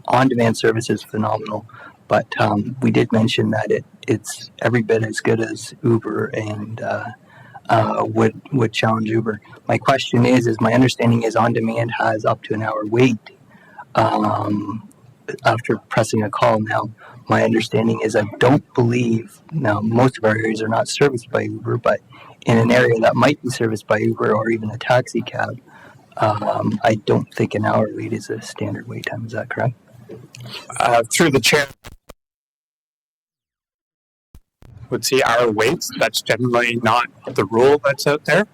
on-demand service is phenomenal, but we did mention that it's every bit as good as Uber and would challenge Uber. My question is my understanding is on-demand has up to an hour wait after pressing a call. Now, my understanding is I don't believe, now most of our areas are not serviced by Uber, but in an area that might be serviced by Uber or even a taxi cab, I don't think an hour wait is a standard wait time. Is that correct? Through the chair, would see hour waits. That's generally not the rule that's out there.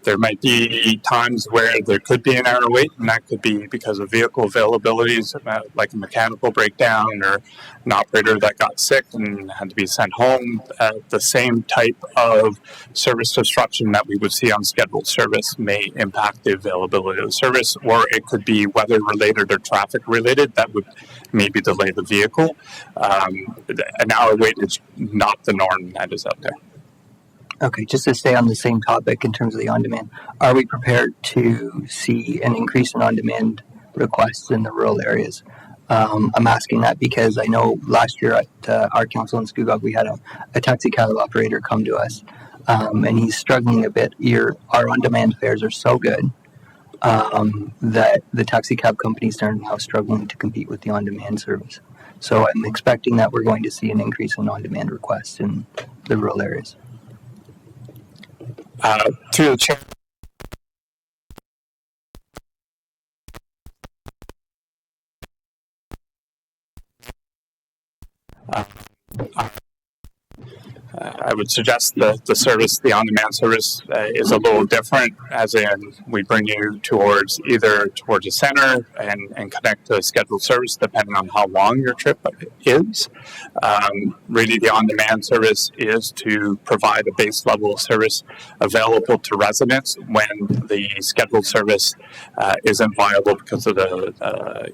There might be times where there could be an hour wait, and that could be because of vehicle availabilities, like a mechanical breakdown or an operator that got sick and had to be sent home. The same type of service disruption that we would see on scheduled service may impact the availability of the service, or it could be weather related or traffic related that would maybe delay the vehicle. An hour wait is not the norm that is out there. Okay, just to stay on the same topic in terms of the on-demand, are we prepared to see an increase in on-demand requests in the rural areas? I'm asking that because I know last year at our council in Scugog, we had a taxi cab operator come to us, and he's struggling a bit. Our on-demand fares are so good that the taxi cab companies are now struggling to compete with the on-demand service. So I'm expecting that we're going to see an increase in on-demand requests in the rural areas. Through the chair. I would suggest that the service, the on-demand service, is a little different, as in we bring you towards a center and connect to a scheduled service depending on how long your trip is. Really, the on-demand service is to provide a base level of service available to residents when the scheduled service isn't viable because of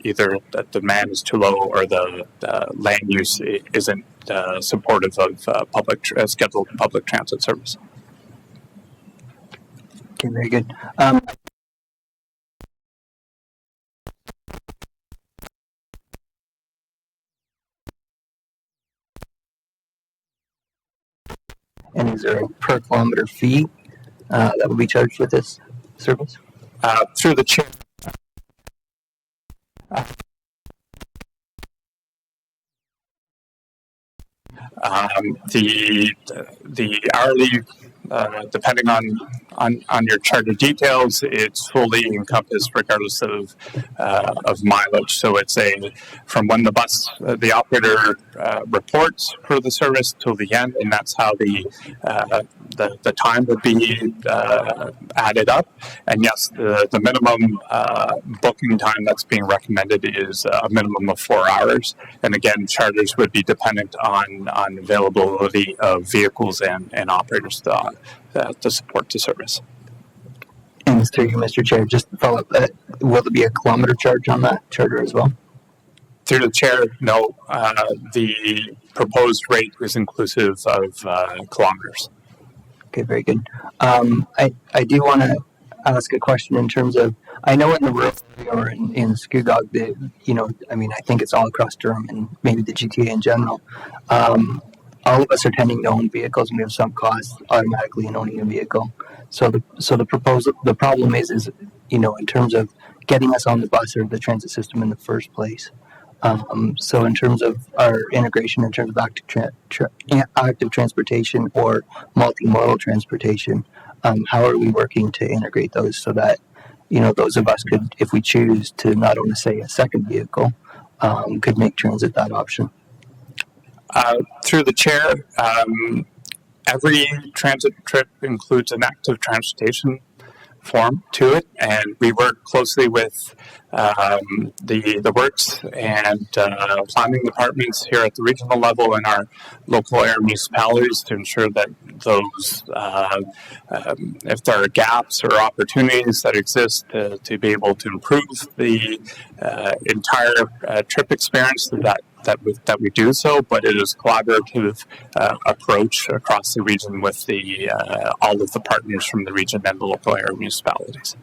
either the demand is too low or the land use isn't supportive of scheduled public transit service. Okay, very good. And is there a per kilometer fee that will be charged with this service? Through the chair. The hourly, depending on your charter details, it's fully encompassed regardless of mileage. So it's from when the operator reports for the service till the end, and that's how the time would be added up. And yes, the minimum booking time that's being recommended is a minimum of 4 hours. And again, charters would be dependent on availability of vehicles and operators to support the service. And Mr. Chair, just to follow up, will there be a kilometer charge on that charter as well? Through the chair, no. The proposed rate is inclusive of kilometers. Okay, very good. I do want to ask a question in terms of, I know in the rural area or in Scugog, I think it's all across Durham and maybe the GTA in general. All of us are tending to own vehicles, and we have some costs automatically in owning a vehicle. So the problem is in terms of getting us on the bus or the transit system in the first place. So in terms of our integration, in terms of active transportation or multimodal transportation, how are we working to integrate those so that, those of us could, if we choose to not own, say, a second vehicle, could make transit that option? Through the chair, every transit trip includes an active transportation form to it, and we work closely with the works and planning departments here at the regional level and our local area municipalities to ensure that those, if there are gaps or opportunities that exist to be able to improve the entire trip experience, that we do so, but it is a collaborative approach across the region with all of the partners from the region and the local area municipalities.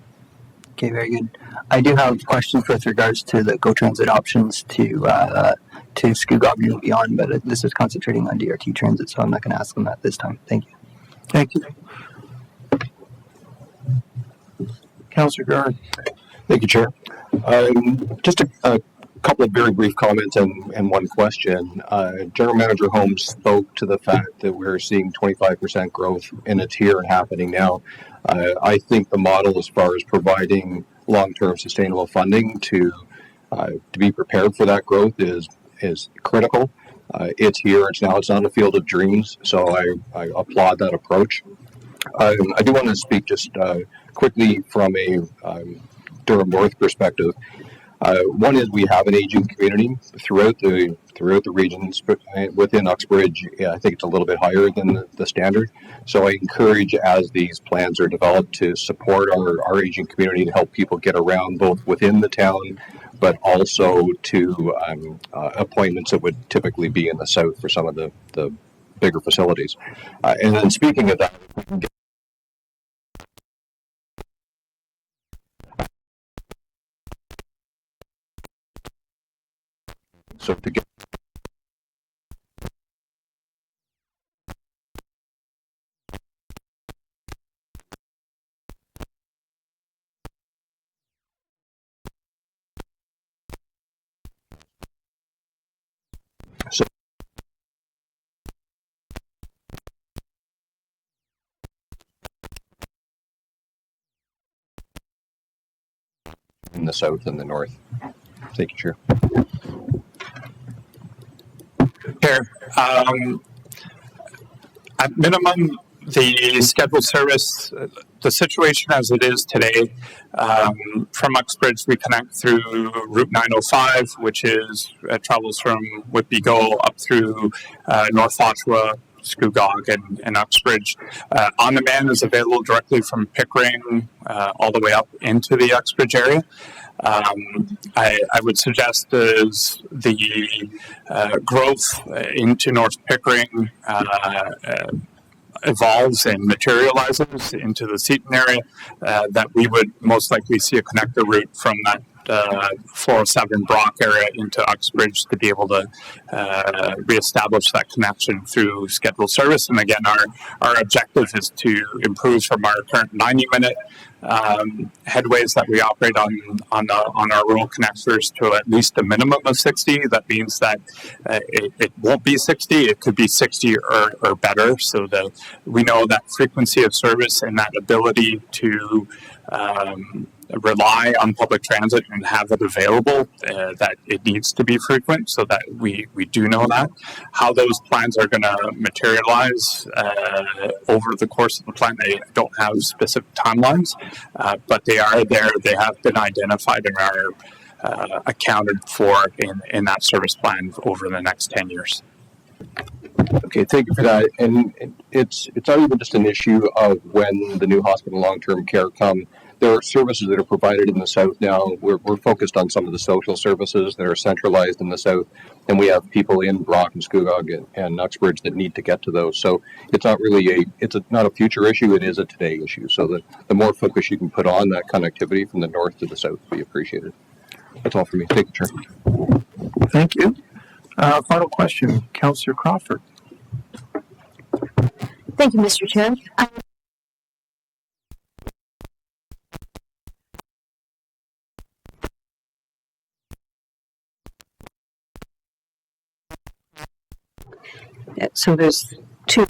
Okay, very good. I do have questions with regards to the GO Transit options to Scugog and beyond, but this is concentrating on DRT Transit, so I'm not going to ask them that this time. Thank you. Thank you. Councillor Garrett. Thank you, Chair. Just a couple of very brief comments and one question. General Manager Holmes spoke to the fact that we're seeing 25% growth, and it's here and happening now. I think the model, as far as providing long-term sustainable funding to be prepared for that growth, is critical. It's here, it's now, it's on the field of dreams. So I applaud that approach. I do want to speak just quickly from a Durham North perspective. One is we have an aging community throughout the regions, but within Uxbridge, I think it's a little bit higher than the standard. So I encourage, as these plans are developed, to support our aging community to help people get around both within the town, but also to appointments that would typically be in the south for some of the bigger facilities. And then speaking of that, we can get so to get in the south and the north. Thank you, Chair. Chair, at minimum, the scheduled service, the situation as it is today, from Uxbridge, we connect through Route 905, which travels from Whitby Go up through North Oshawa, Scugog, and Uxbridge. On demand is available directly from Pickering all the way up into the Uxbridge area. I would suggest as the growth into North Pickering evolves and materializes into the Seaton area, that we would most likely see a connector route from that 407 Brock area into Uxbridge to be able to reestablish that connection through scheduled service. And again, our objective is to improve from our current 90-minute headways that we operate on our rural connectors to at least a minimum of 60. That means that it won't be 60; it could be 60 or better. So that we know that frequency of service and that ability to rely on public transit and have it available, that it needs to be frequent, so that we do know that. How those plans are going to materialize over the course of the plan, I don't have specific timelines, but they are there. They have been identified and are accounted for in that service plan over the next 10 years. Okay, thank you for that. And it's not even just an issue of when the new hospital long-term care come. There are services that are provided in the south now. We're focused on some of the social services that are centralized in the south, and we have people in Brock and Scugog and Uxbridge that need to get to those. So it's not really not a future issue. It is a today issue. So the more focus you can put on that connectivity from the north to the south would be appreciated. That's all for me. Thank you, Chair. Thank you. Final question, Councillor Crawford. Thank you, Mr. Chair. So there's two.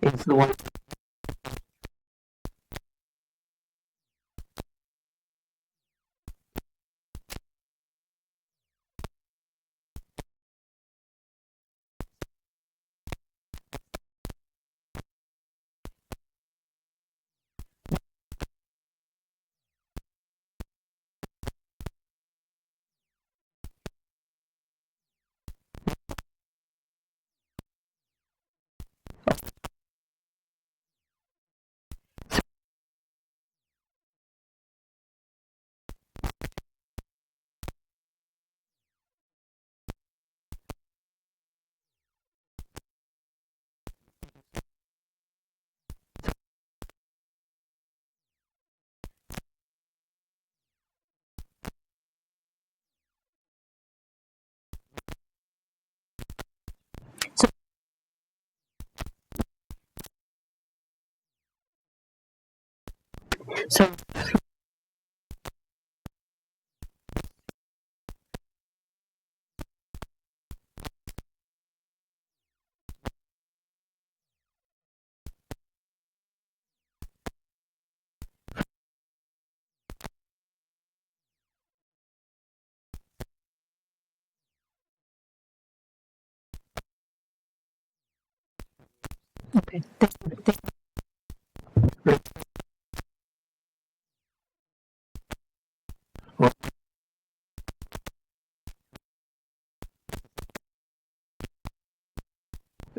Is the one. So okay. Well,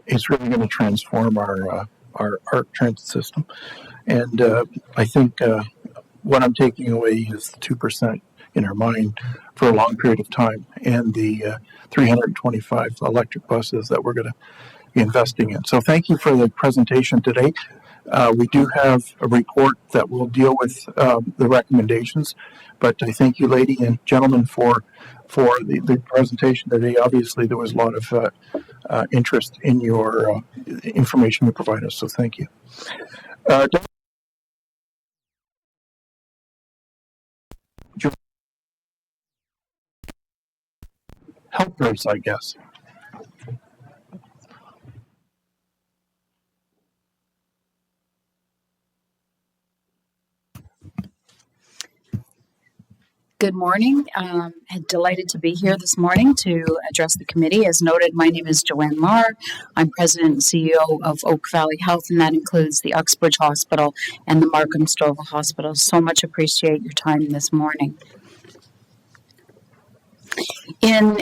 it's really going to transform our transit system, and I think what I'm taking away is the 2% in our mind for a long period of time, and the 325 electric buses that we're going to be investing in. So thank you for the presentation today. We do have a report that will deal with the recommendations, but I thank you, lady and gentlemen, for the presentation today. Obviously, there was a lot of interest in your information you provide us, so thank you. Helpers, I guess. Good morning. I'm delighted to be here this morning to address the committee. As noted, my name is Joanne Marr. I'm President and CEO of Oak Valley Health, and that includes the Uxbridge Hospital and the Markham Stouffville Hospital. So much appreciate your time this morning. In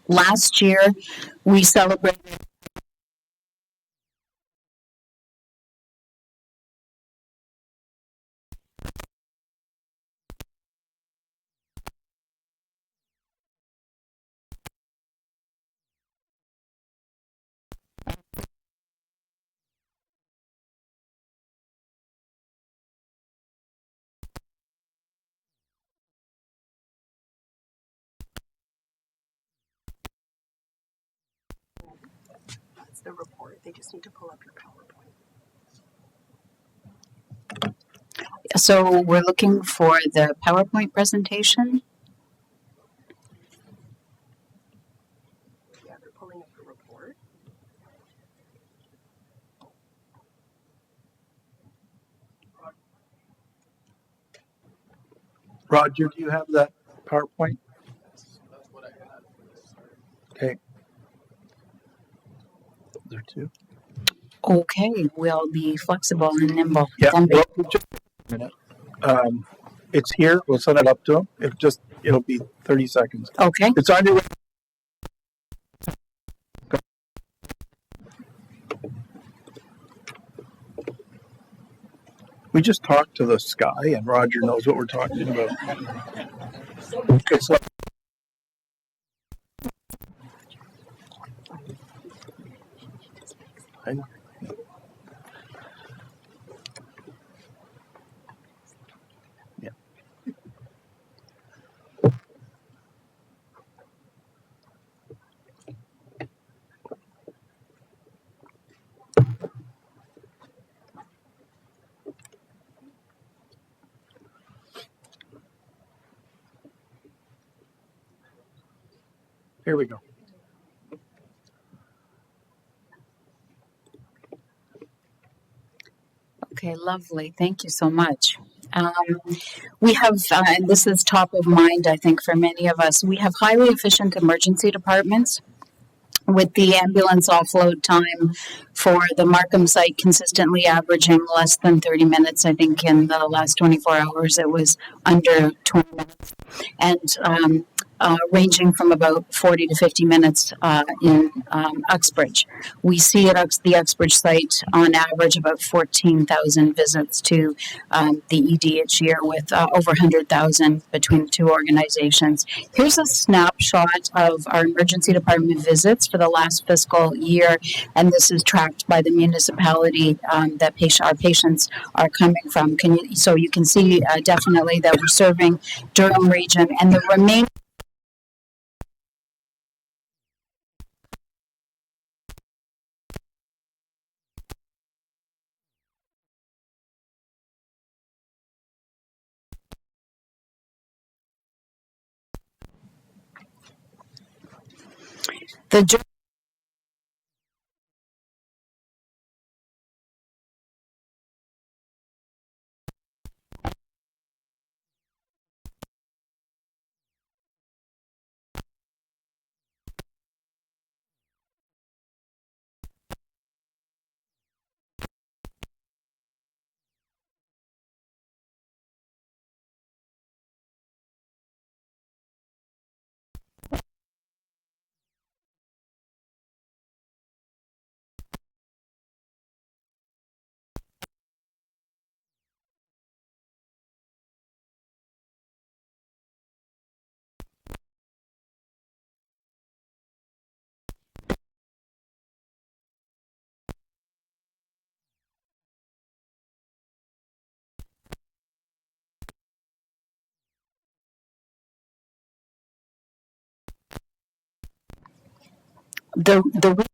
Last year, we celebrated The report. They just need to pull up your PowerPoint. So we're looking for the PowerPoint presentation. Yeah, they're pulling up the report. Roger, do you have that PowerPoint? Okay. There too. Okay, we'll be flexible and nimble. Yeah. Then Well, just a minute. It's here. We'll send it up to him. It'll be 30 seconds. okay. It's on your way. We just talked to the sky, and Roger knows what we're talking about. Okay, so I know. Yeah. Here we go. Okay, lovely. Thank you so much. We have, and this is top of mind, I think, for many of us, we have highly efficient emergency departments with the ambulance offload time for the Markham site consistently averaging less than 30 minutes. I think in the last 24 hours it was under 20 minutes. And ranging from about 40 to 50 minutes in Uxbridge. We see at the Uxbridge site on average about 14,000 visits to the ED each year, with over 100,000 between the two organizations. Here's a snapshot of our emergency department visits for the last fiscal year, and this is tracked by the municipality that our patients are coming from. So you can see definitely that we're serving Durham region, and the remaining the the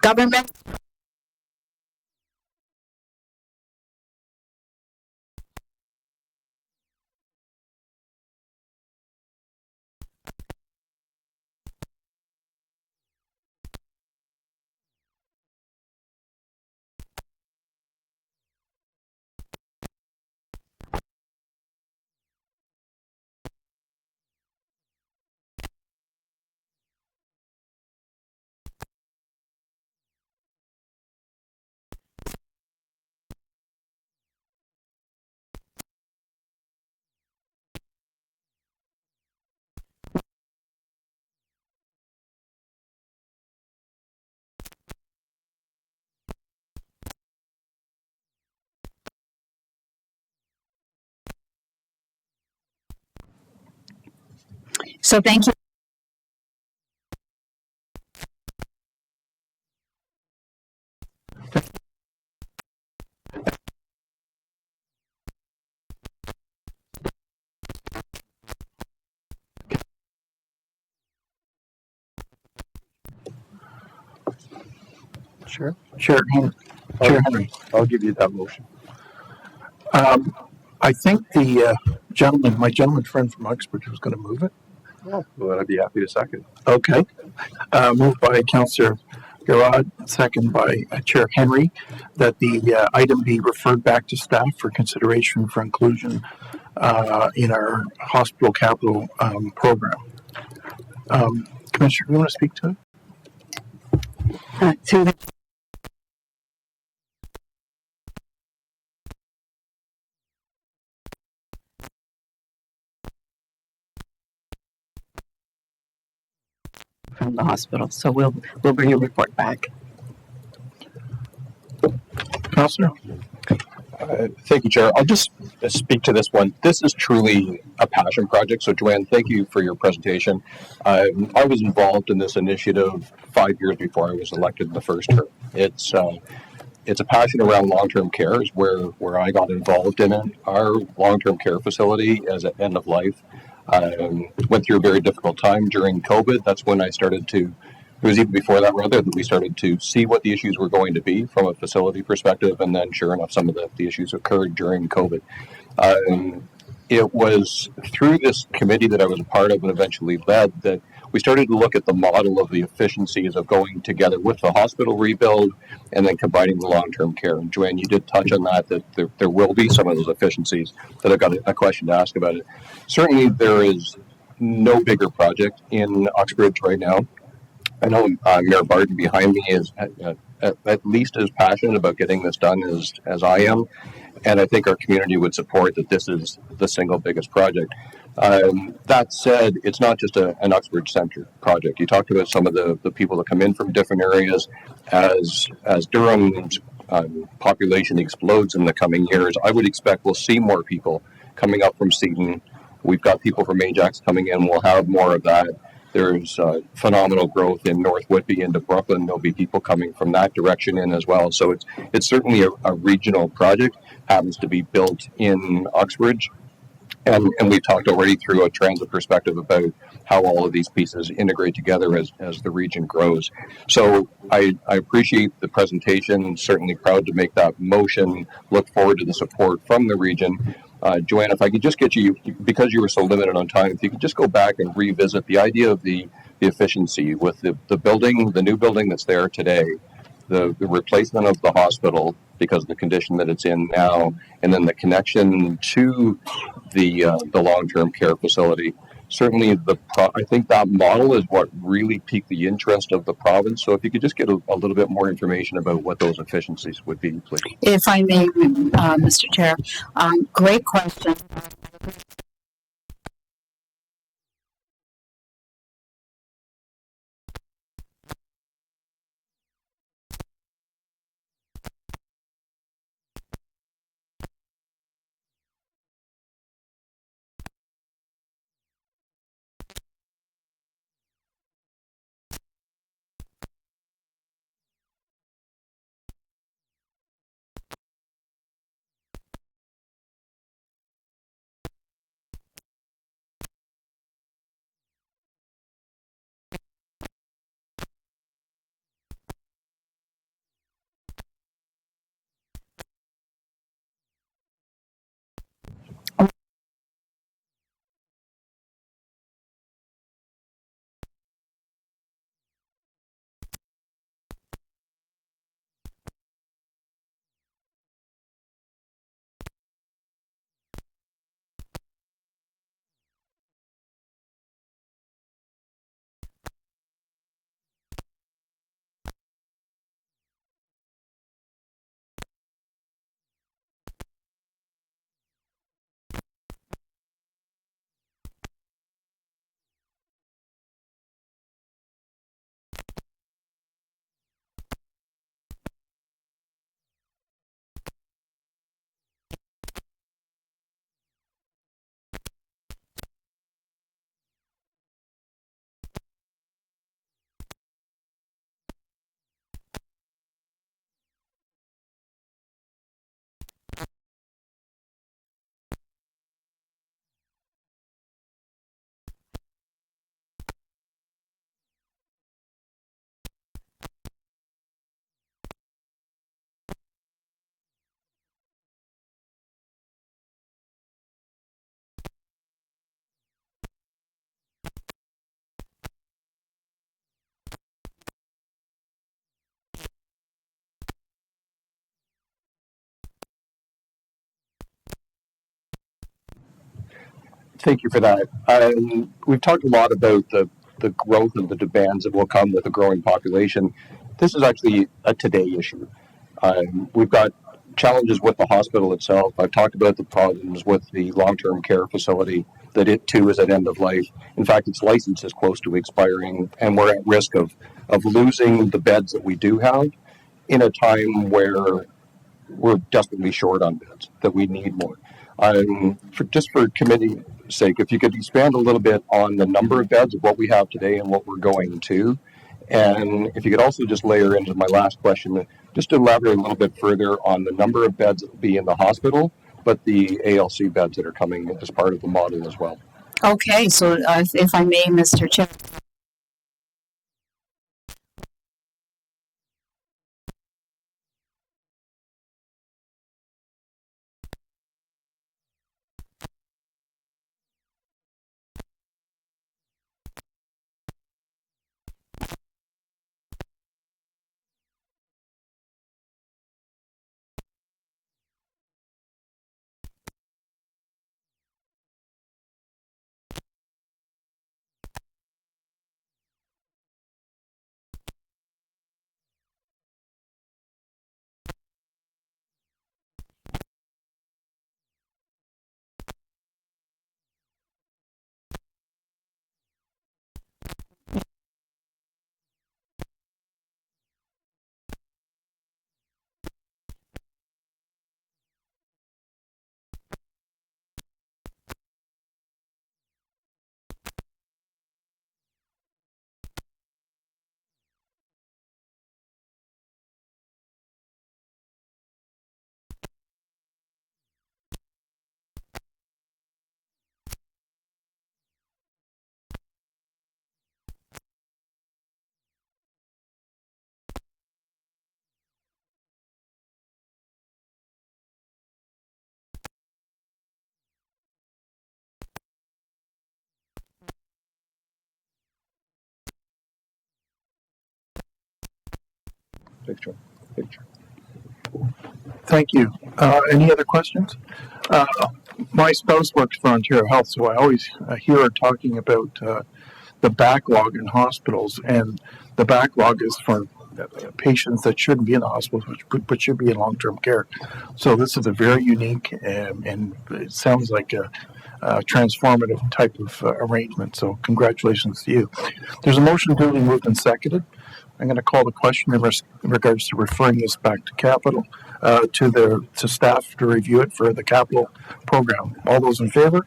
Government So thank you. Chair, Chair Henry. I'll give you that motion. I think the my gentleman friend from Uxbridge was going to move it. Well, I'd be happy to second. Okay. Moved by Councillor Garrod, second by Chair Henry, that the item be referred back to staff for consideration for inclusion in our hospital capital program. Commissioner, do you want to speak to it? Through the from the hospital, so we'll bring a report back. Councillor? Thank you, Chair. I'll just speak to this one. This is truly a passion project. So, Joanne, thank you for your presentation. I was involved in this initiative 5 years before I was elected in the first term. It's a passion around long-term care is where I got involved in it. Our long-term care facility as an end of life went through a very difficult time during COVID. That's when I started to, it was even before that rather, that we started to see what the issues were going to be from a facility perspective. And then sure enough, some of the issues occurred during COVID. It was through this committee that I was a part of and eventually led that we started to look at the model of the efficiencies of going together with the hospital rebuild and then combining the long-term care. And Joanne, you did touch on that there will be some of those efficiencies, that I've got a question to ask about it. Certainly there is no bigger project in Uxbridge right now. I know Mayor Barton behind me is at least as passionate about getting this done as I am. And I think our community would support that this is the single biggest project. That said, it's not just an Uxbridge Centre project. You talked about some of the people that come in from different areas. As Durham's population explodes in the coming years, I would expect we'll see more people coming up from Seton. We've got people from Ajax coming in. We'll have more of that. There's phenomenal growth in North Whitby into Brooklyn. There'll be people coming from that direction in as well. So it's certainly a regional project, happens to be built in Uxbridge. And we've talked already through a transit perspective about how all of these pieces integrate together as the region grows. So I appreciate the presentation, certainly proud to make that motion, look forward to the support from the region. Joanne, if I could just get you, because you were so limited on time, if you could just go back and revisit the idea of the efficiency with the building, the new building that's there today, the replacement of the hospital because of the condition that it's in now, and then the connection to the long-term care facility. Certainly, I think that model is what really piqued the interest of the province. So if you could just get a little bit more information about what those efficiencies would be, please. If I may, Mr. Chair, great question. Thank you for that. We've talked a lot about the growth of the demands that will come with a growing population. This is actually a today issue. We've got challenges with the hospital itself. I've talked about the problems with the long-term care facility, that it too is at end of life. In fact, its license is close to expiring, and we're at risk of losing the beds that we do have in a time where we're desperately short on beds, that we need more. For committee sake, if you could expand a little bit on the number of beds of what we have today and what we're going to, and if you could also just layer into my last question, just to elaborate a little bit further on the number of beds that will be in the hospital, but the ALC beds that are coming as part of the model as well. Okay, so if I may, Mr. Chair. Picture. Thank you. Any other questions? My spouse works for Ontario Health, so I always hear her talking about the backlog in hospitals, and the backlog is for patients that shouldn't be in the hospital, but should be in long-term care. So this is a very unique and it sounds like a transformative type of arrangement. So congratulations to you. There's a motion duly moved and seconded. I'm going to call the question in regards to referring this back to capital, to staff to review it for the capital program. All those in favor?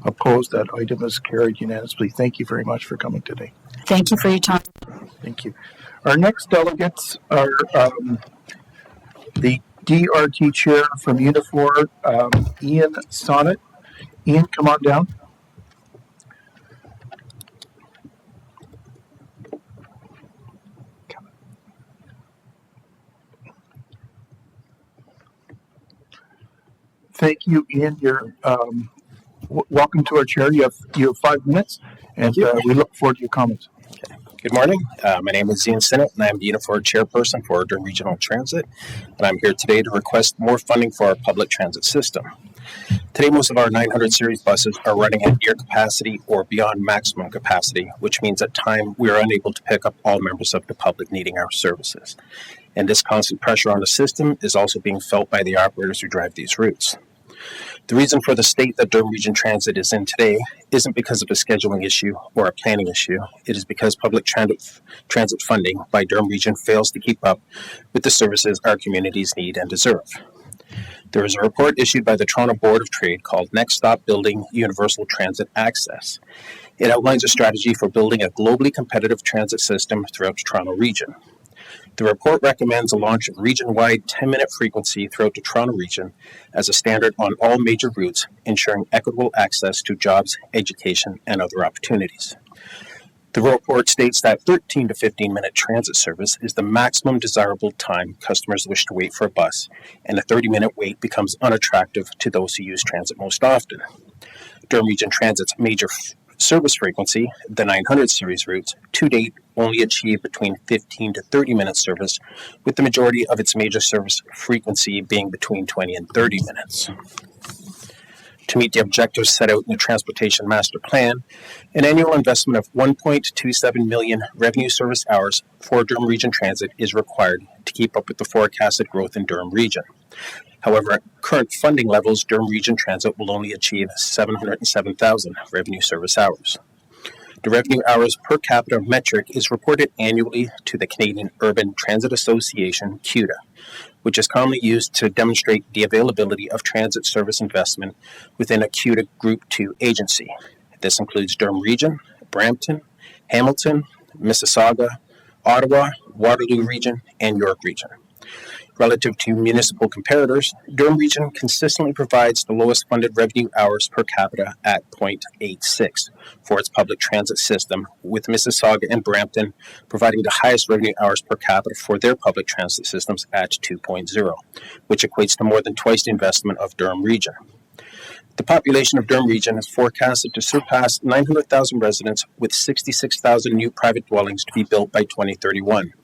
Opposed? That item is carried unanimously. Thank you very much for coming today. Thank you for your time. Thank you. Our next delegates are the DRT chair from Unifor, Ian Sonnet. Ian, come on down. Thank you, Ian. You're welcome to our chair. You have 5 minutes, and we look forward to your comments. Good morning. My name is Ian Sinnott, and I'm the Unifor chairperson for Durham Regional Transit, and I'm here today to request more funding for our public transit system. Today, most of our 900 series buses are running at near capacity or beyond maximum capacity, which means at times we are unable to pick up all members of the public needing our services. And this constant pressure on the system is also being felt by the operators who drive these routes. The reason for the state that Durham Region Transit is in today isn't because of a scheduling issue or a planning issue. It is because public transit funding by Durham Region fails to keep up with the services our communities need and deserve. There is a report issued by the Toronto Board of Trade called Next Stop Building Universal Transit Access. It outlines a strategy for building a globally competitive transit system throughout the Toronto region. The report recommends a launch of region-wide 10-minute frequency throughout the Toronto region as a standard on all major routes, ensuring equitable access to jobs, education, and other opportunities. The report states that 13 to 15-minute transit service is the maximum desirable time customers wish to wait for a bus, and a 30-minute wait becomes unattractive to those who use transit most often. Durham Region Transit's major service frequency, the 900 series routes, to date only achieve between 15 to 30 minute service, with the majority of its major service frequency being between 20 and 30 minutes. To meet the objectives set out in the Transportation Master Plan, an annual investment of 1.27 million revenue service hours for Durham Region Transit is required to keep up with the forecasted growth in Durham Region. However, at current funding levels, Durham Region Transit will only achieve 707,000 revenue service hours. The revenue hours per capita metric is reported annually to the Canadian Urban Transit Association, CUTA, which is commonly used to demonstrate the availability of transit service investment within a CUTA Group 2 agency. This includes Durham Region, Brampton, Hamilton, Mississauga, Ottawa, Waterloo Region, and York Region. Relative to municipal comparators, Durham Region consistently provides the lowest funded revenue hours per capita at 0.86 for its public transit system, with Mississauga and Brampton providing the highest revenue hours per capita for their public transit systems at 2.0, which equates to more than twice the investment of Durham Region. The population of Durham Region is forecasted to surpass 900,000 residents, with 66,000 new private dwellings to be built by 2031.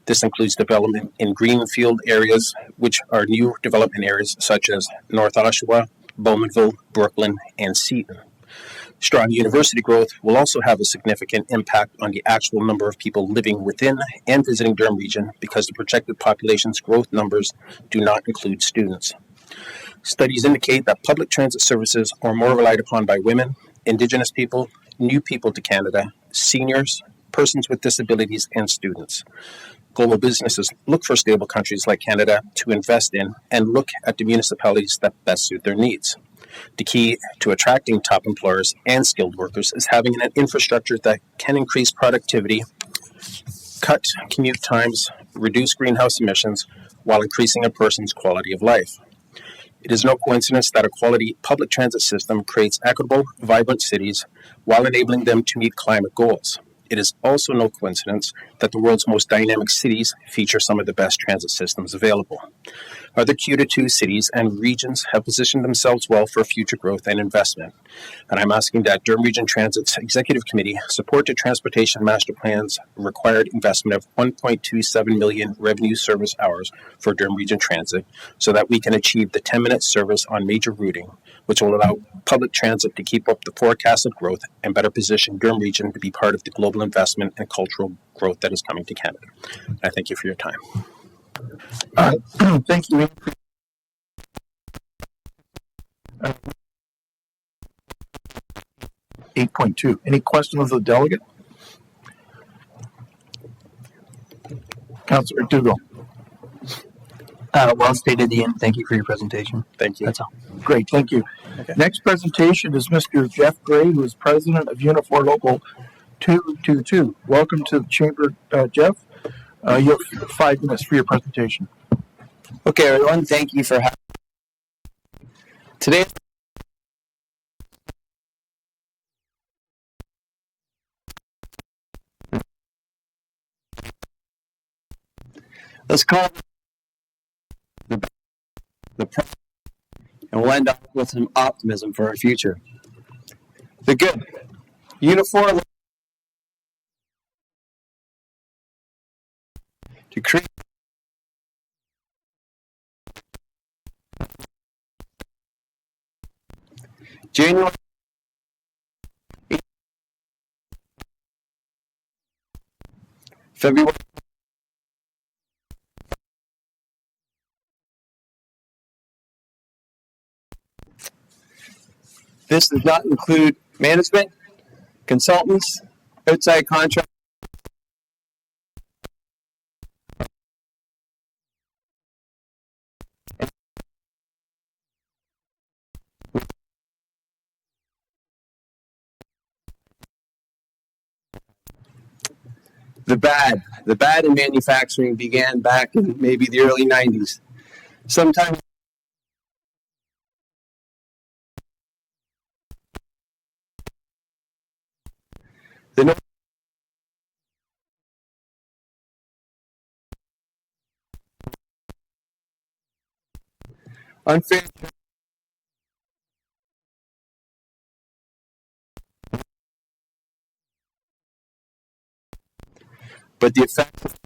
This includes development in greenfield areas, which are new development areas such as North Oshawa, Bowmanville, Brooklyn, and Seaton. Strong university growth will also have a significant impact on the actual number of people living within and visiting Durham Region, because the projected population's growth numbers do not include students. Studies indicate that public transit services are more relied upon by women, Indigenous people, new people to Canada, seniors, persons with disabilities, and students. Global businesses look for stable countries like Canada to invest in and look at the municipalities that best suit their needs. The key to attracting top employers and skilled workers is having an infrastructure that can increase productivity, cut commute times, reduce greenhouse emissions, while increasing a person's quality of life. It is no coincidence that a quality public transit system creates equitable, vibrant cities while enabling them to meet climate goals. It is also no coincidence that the world's most dynamic cities feature some of the best transit systems available. Other CUTA 2 cities and regions have positioned themselves well for future growth and investment, and I'm asking that Durham Region Transit's Executive Committee support the Transportation Master Plan's required investment of 1.27 million revenue service hours for Durham Region Transit, so that we can achieve the 10-minute service on major routing, which will allow public transit to keep up the forecasted growth and better position Durham Region to be part of the global investment and cultural growth that is coming to Canada. I thank you for your time. Thank you. 8.2. Any questions of the delegate? Councillor Dougal. Well stated, Ian. Thank you for your presentation. Thank you. That's all. Great, thank you. Okay. Next presentation is Mr. Jeff Gray, who is president of Unifor Local 222. Welcome to the chamber, Jeff. You have 5 minutes for your presentation. Okay, everyone, thank you for having me. Today, let's call the and we'll end up with some optimism for our future. The good. Unifor to create January February This does not include management, consultants, outside contractors, The bad in manufacturing began back in maybe the early 90s. Sometimes the unfair but the effect.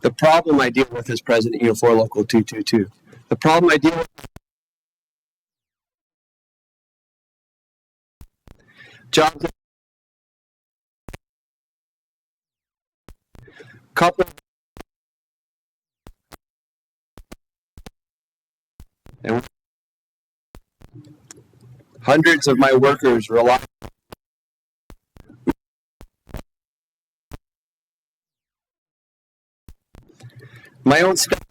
The problem I deal with as president Unifor Local 222. The problem I deal with, jobs, couple, and hundreds of my workers rely. My own staff.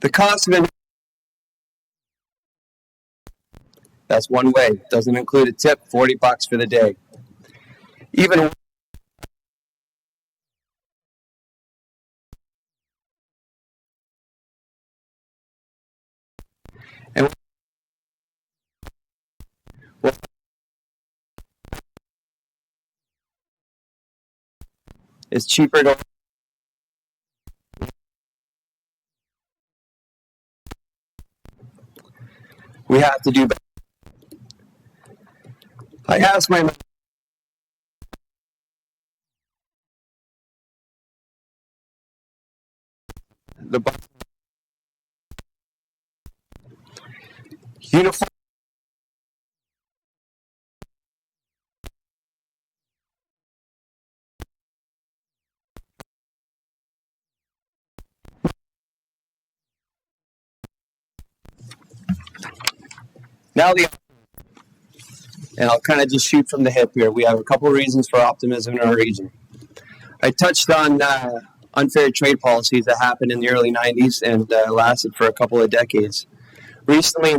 The cost of it, that's one way. Doesn't include a tip, $40 for the day. Even and well, it's cheaper to we have to do better. I asked my the uniform. Now and I'll kind of just shoot from the hip here. We have a couple of reasons for optimism in our region. I touched on unfair trade policies that happened in the early 90s and lasted for a couple of decades. Recently,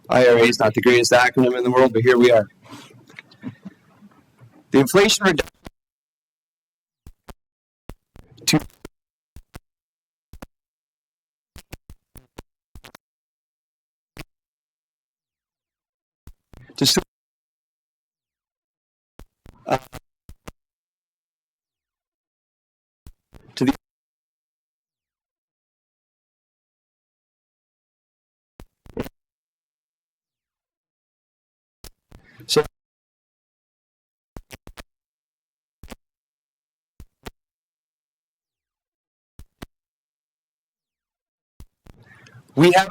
IRA is not the greatest acronym in the world, but here we are. The Inflation Reduction to the so we have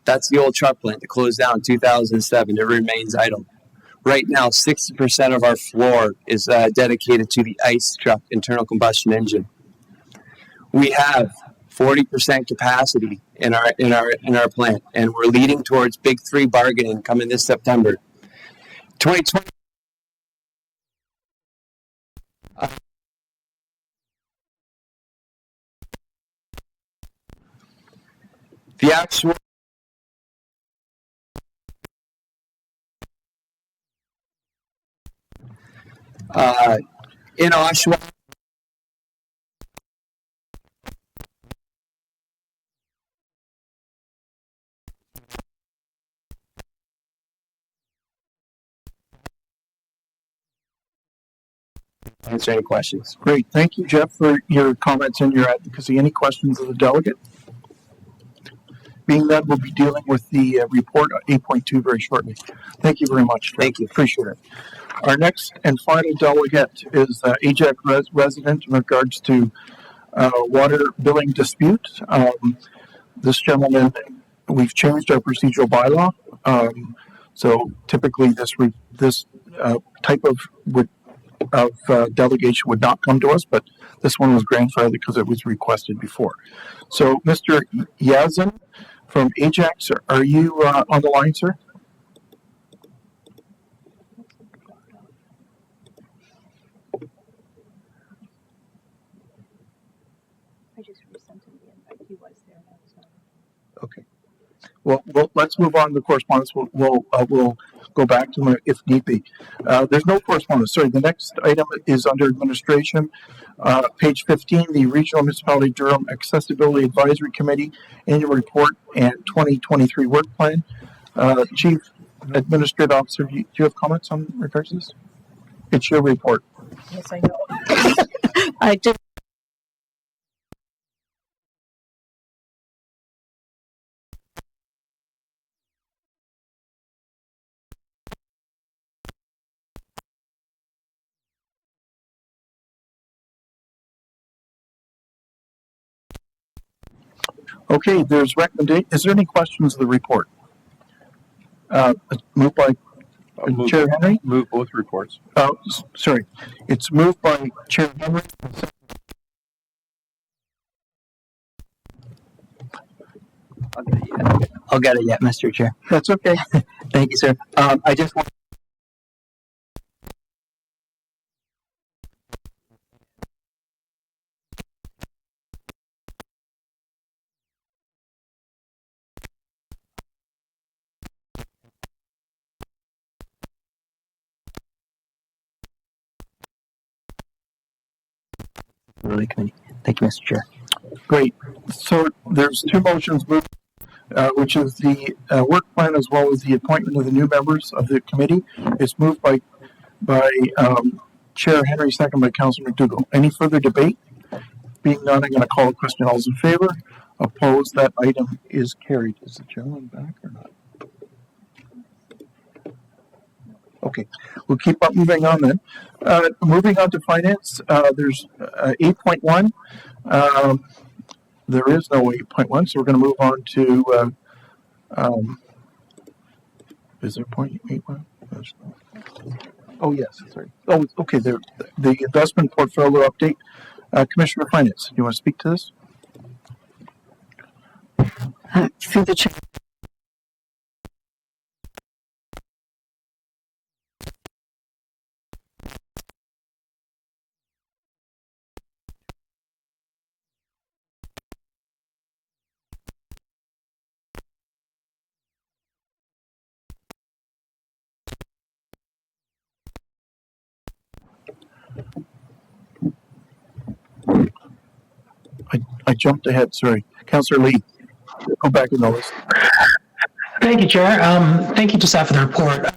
that's the old truck plant that closed down in 2007. It remains idle. Right now, 60% of our floor is dedicated to the ICE truck, internal combustion engine. We have 40% capacity in our plant, and we're leading towards Big 3 bargaining coming this September. 2020. The actual in Oshawa, answer any questions. Great. Thank you, Jeff, for your comments and your advocacy. Any questions of the delegate? Being that, we'll be dealing with the report 8.2 very shortly. Thank you very much, Jeff. Thank you. Appreciate it. Our next and final delegate is Ajax resident in regards to water billing dispute. This gentleman, we've changed our procedural bylaw. So typically this type of delegation would not come to us, but this one was grandfathered because it was requested before. So Mr. Yazin from Ajax, are you on the line, sir? Okay. Well, let's move on to correspondence. We'll go back to them if need be. There's no correspondence. Sorry, the next item is under administration. Page 15, the Regional Municipality Durham Accessibility Advisory Committee Annual Report and 2023 Work Plan. Chief Administrative Officer, do you have comments on regards to this? It's your report. Yes, I know. I just. Okay, there's recommendation. Is there any questions of the report? Moved by Chair Henry. Move both reports. Sorry, it's moved by Chair Henry. I'll get it yet, Mr. Chair. That's okay. Thank you, sir. I just want. Committee. Thank you, Mr. Chair. Great. So there's two motions moved, which is the work plan as well as the appointment of the new members of the committee. It's moved by Chair Henry, second by Councilor McDougall. Any further debate? Being none, I'm going to call a question. All those in favor? Opposed? That item is carried. Is the gentleman back or not? Okay, we'll keep up moving on then. Moving on to finance, there's 8.1. There is no 8.1, so we're going to move on to. Is there 0.81? Oh yes, sorry. Oh, okay. The investment portfolio update. Commissioner of Finance, do you want to speak to this? Through the chair. I jumped ahead. Sorry, Councillor Lee. Go back in the list. Thank you, Chair. Thank you to staff for the report.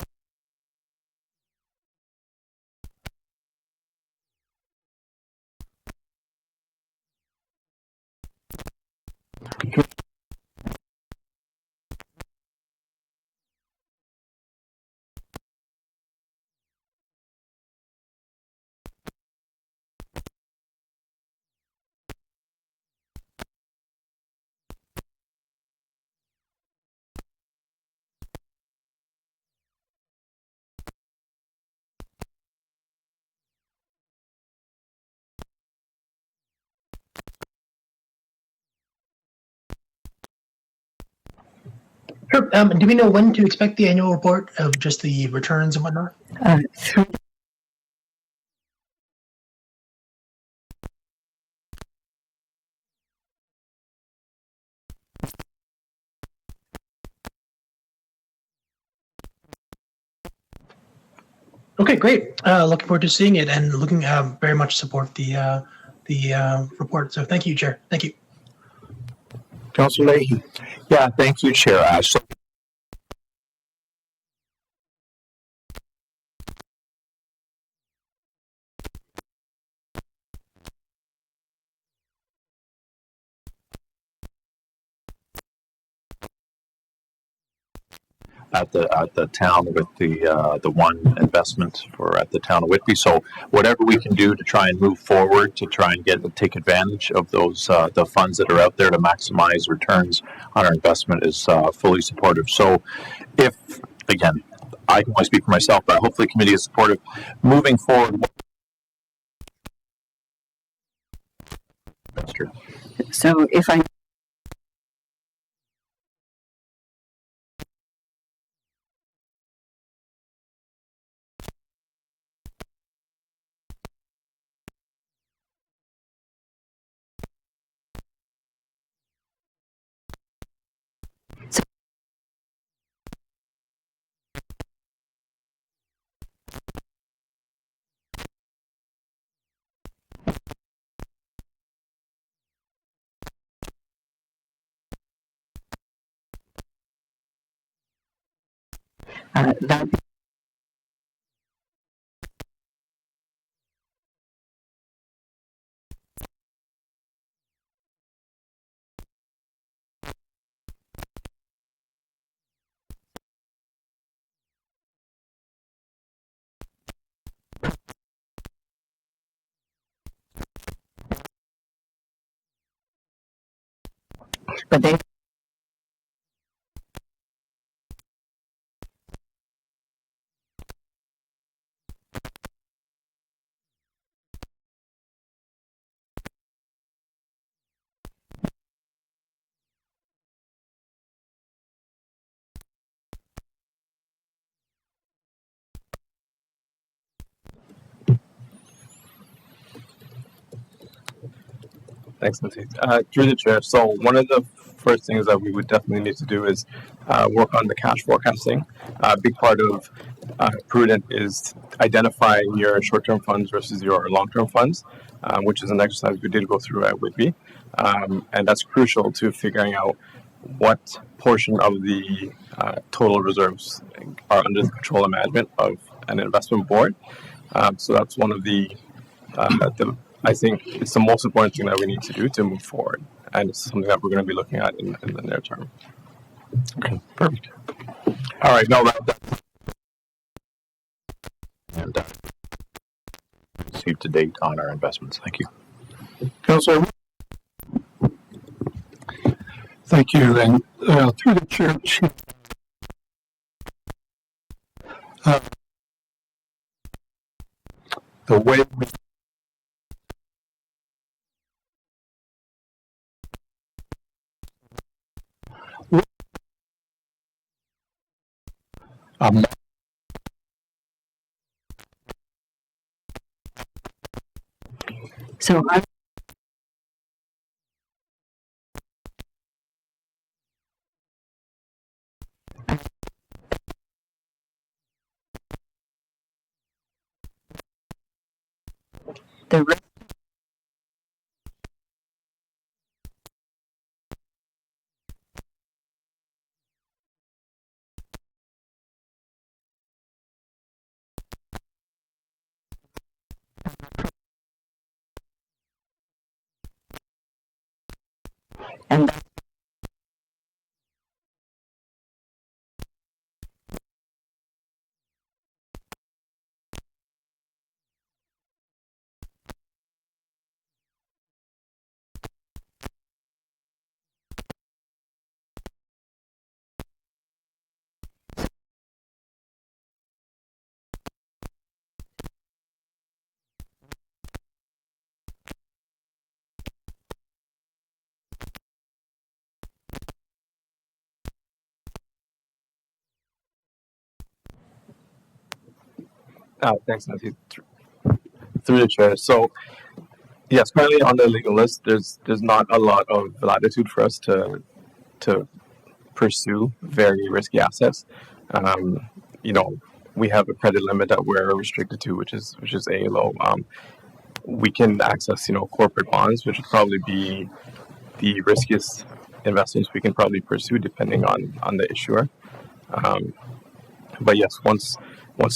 Sure. Do we know when to expect the annual report of just the returns and whatnot? Through Okay, great. Looking forward to seeing it and looking very much support the report. So thank you, Chair. Thank you. Councillor Leahy. Yeah, thank you, Chair. So at the town with the one investment for at the town of Whitby. So whatever we can do to try and move forward to try and take advantage of those the funds that are out there to maximize returns on our investment is fully supportive. So if again, I can only speak for myself, but hopefully the committee is supportive moving forward. That's true. So if I That but they Thanks, Nancy. Through the chair. So one of the first things that we would definitely need to do is work on the cash forecasting. A big part of Prudent is identifying your short-term funds versus your long-term funds, which is an exercise we did go through at Whitby. And that's crucial to figuring out what portion of the total reserves are under the control and management of an investment board. So that's one of the I think it's the most important thing that we need to do to move forward, and it's something that we're going to be looking at in the near term. Okay, perfect. All right, no, And received to date on our investments. Thank you. Councilor. Thank you, and through the chair, the way we so I the risk and Thanks, Nancy. Through the chair. So yes, currently on the legal list, there's not a lot of latitude for us to pursue very risky assets. You know, we have a credit limit that we're restricted to, which is A low. We can access, corporate bonds, which would probably be the riskiest investments we can probably pursue, depending on the issuer. But yes, once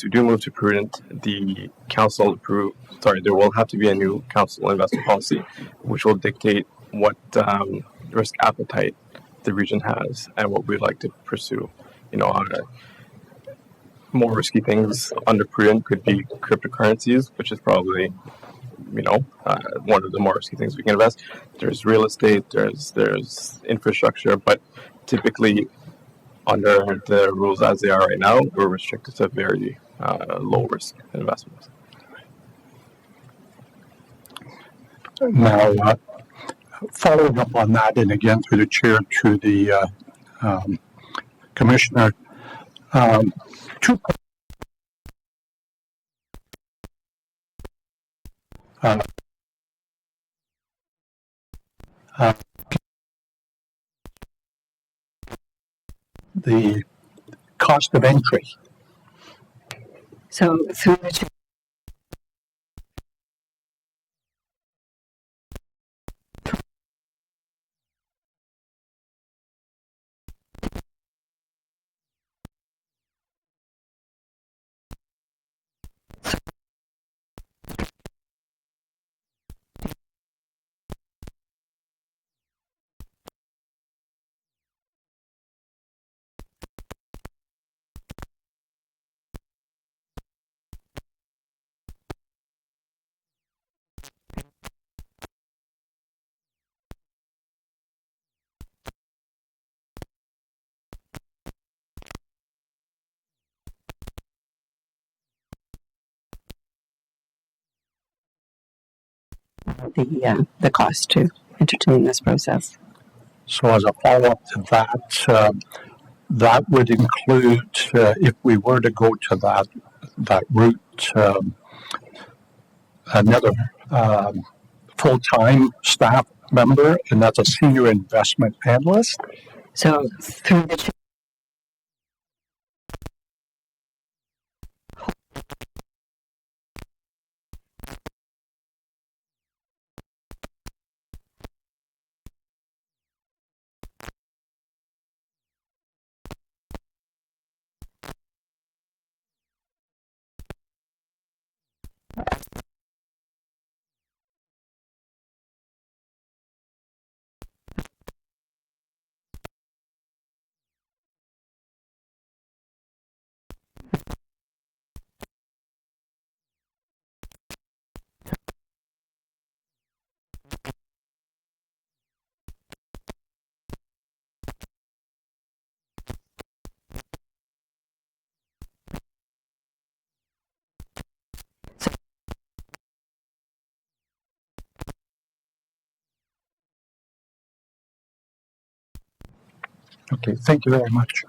we do move to Prudent, the council there will have to be a new council investment policy, which will dictate what risk appetite the region has and what we'd like to pursue. More risky things under Prudent could be cryptocurrencies, which is probably one of the more risky things we can invest. There's real estate, there's infrastructure, but typically under the rules as they are right now, we're restricted to very low risk investments. now following up on that, and again through the chair to the commissioner, two. The cost of entry. so through the chair. the cost to entertain this process. So as a follow-up to that, that would include, if we were to go to that route, another full-time staff member, and that's a senior investment analyst. So through the chair, Okay, thank you very much.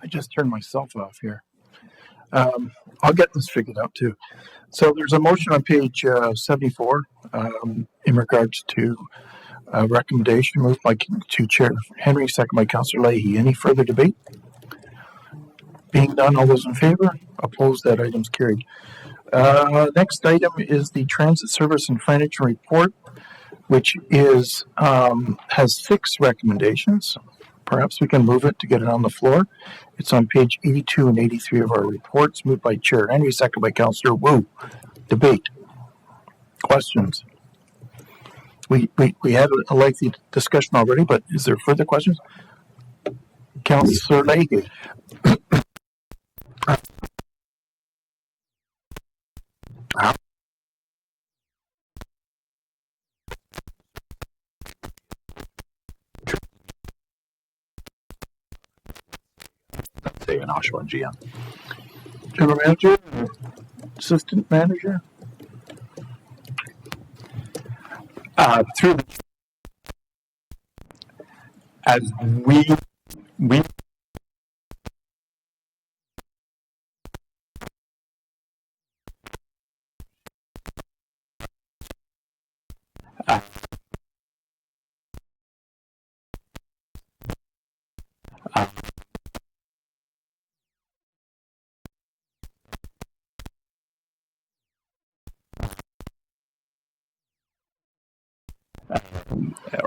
I just turned myself off here. I'll get this figured out too. So there's a motion on page 74 in regards to a recommendation moved by to Chair Henry, second by Councillor Leahy. Any further debate? Being done, all those in favor? Opposed? That item's carried. Next item is the Transit Service and Financial Report, which is has 6 recommendations. Perhaps we can move it to get it on the floor. It's on page 82 and 83 of our reports, moved by Chair Henry, second by Councillor Wu. Debate. Questions? We had a lengthy discussion already, but is there further questions? Councillor Leahy. Say an Oshawa and GM. General Manager, or Assistant Manager. Through the, as we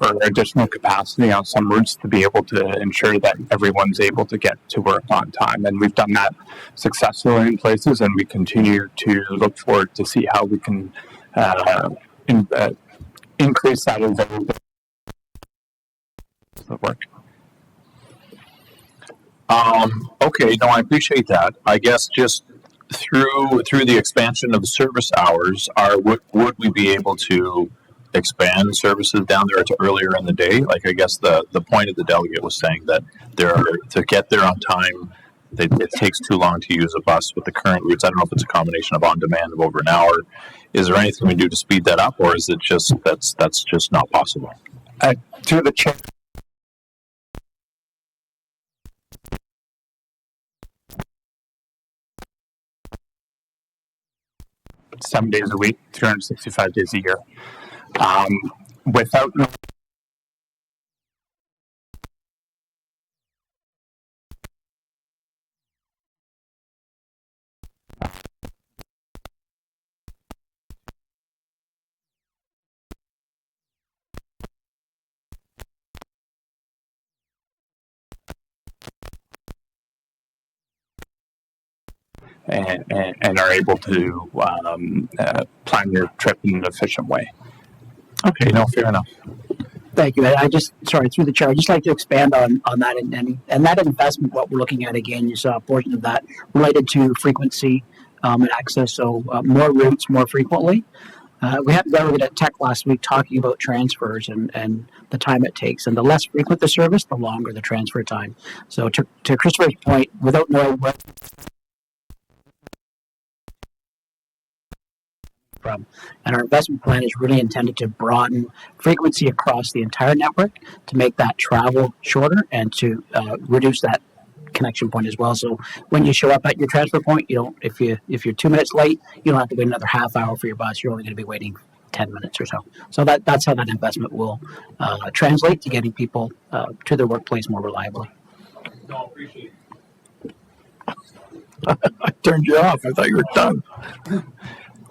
or additional capacity on some routes to be able to ensure that everyone's able to get to work on time. And we've done that successfully in places, and we continue to look forward to see how we can increase that availability of work. Okay, no, I appreciate that. I guess just through the expansion of service hours, would we be able to expand services down there to earlier in the day? Like, I guess the point of the delegate was saying that to get there on time, it takes too long to use a bus with the current routes. I don't know if it's a combination of on demand of over an hour. Is there anything we do to speed that up, or is it just that's just not possible? Through the chair. Seven days a week, 365 days a year. Without and are able to plan your trip in an efficient way. Okay, no, fair enough. Thank you. Through the chair, I'd just like to expand on that and that investment, what we're looking at again, you saw a portion of that related to frequency and access, so more routes more frequently. We had a delegate at Tech last week talking about transfers and the time it takes, and the less frequent the service, the longer the transfer time. So to Christopher's point, without knowing what from. And our investment plan is really intended to broaden frequency across the entire network to make that travel shorter and to reduce that connection point as well. So when you show up at your transfer point, you don't, if you're 2 minutes late, you don't have to wait another half hour for your bus. You're only going to be waiting 10 minutes or so. So that's how that investment will translate to getting people to their workplace more reliably. No, appreciate it. I turned you off. I thought you were done.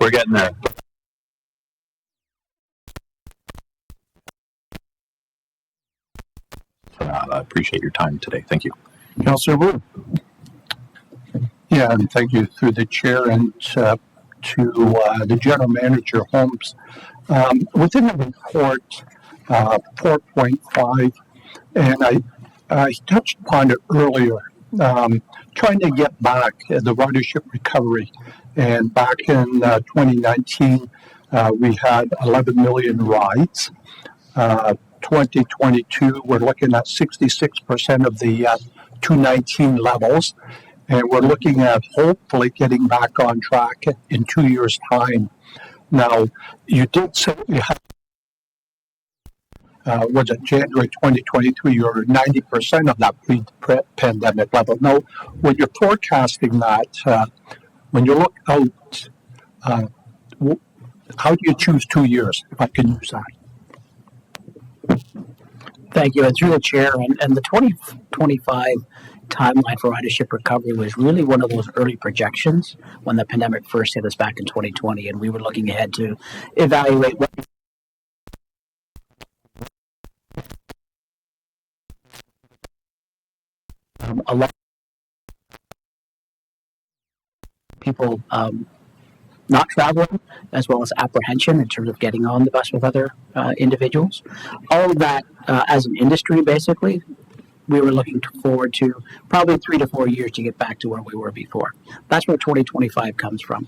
We're getting there. I appreciate your time today. Thank you. Councillor Wu. Yeah, and thank you through the chair and to the general manager, Holmes. Within the report, 4.5, and I touched upon it earlier, trying to get back the ridership recovery. And back in 2019, we had 11 million rides. 2022, we're looking at 66% of the 2019 levels. And we're looking at hopefully getting back on track in 2 years' time. Now, you did say you had, was it January 2023, you're 90% of that pre-pandemic level. Now, when you're forecasting that, when you look out, how do you choose 2 years, if I can use that? Thank you. And through the chair, and the 2025 timeline for ridership recovery was really one of those early projections when the pandemic first hit us back in 2020, and we were looking ahead to evaluate what a lot of people not traveling, as well as apprehension in terms of getting on the bus with other individuals. All of that, as an industry, basically, we were looking forward to probably 3 to 4 years to get back to where we were before. That's where 2025 comes from.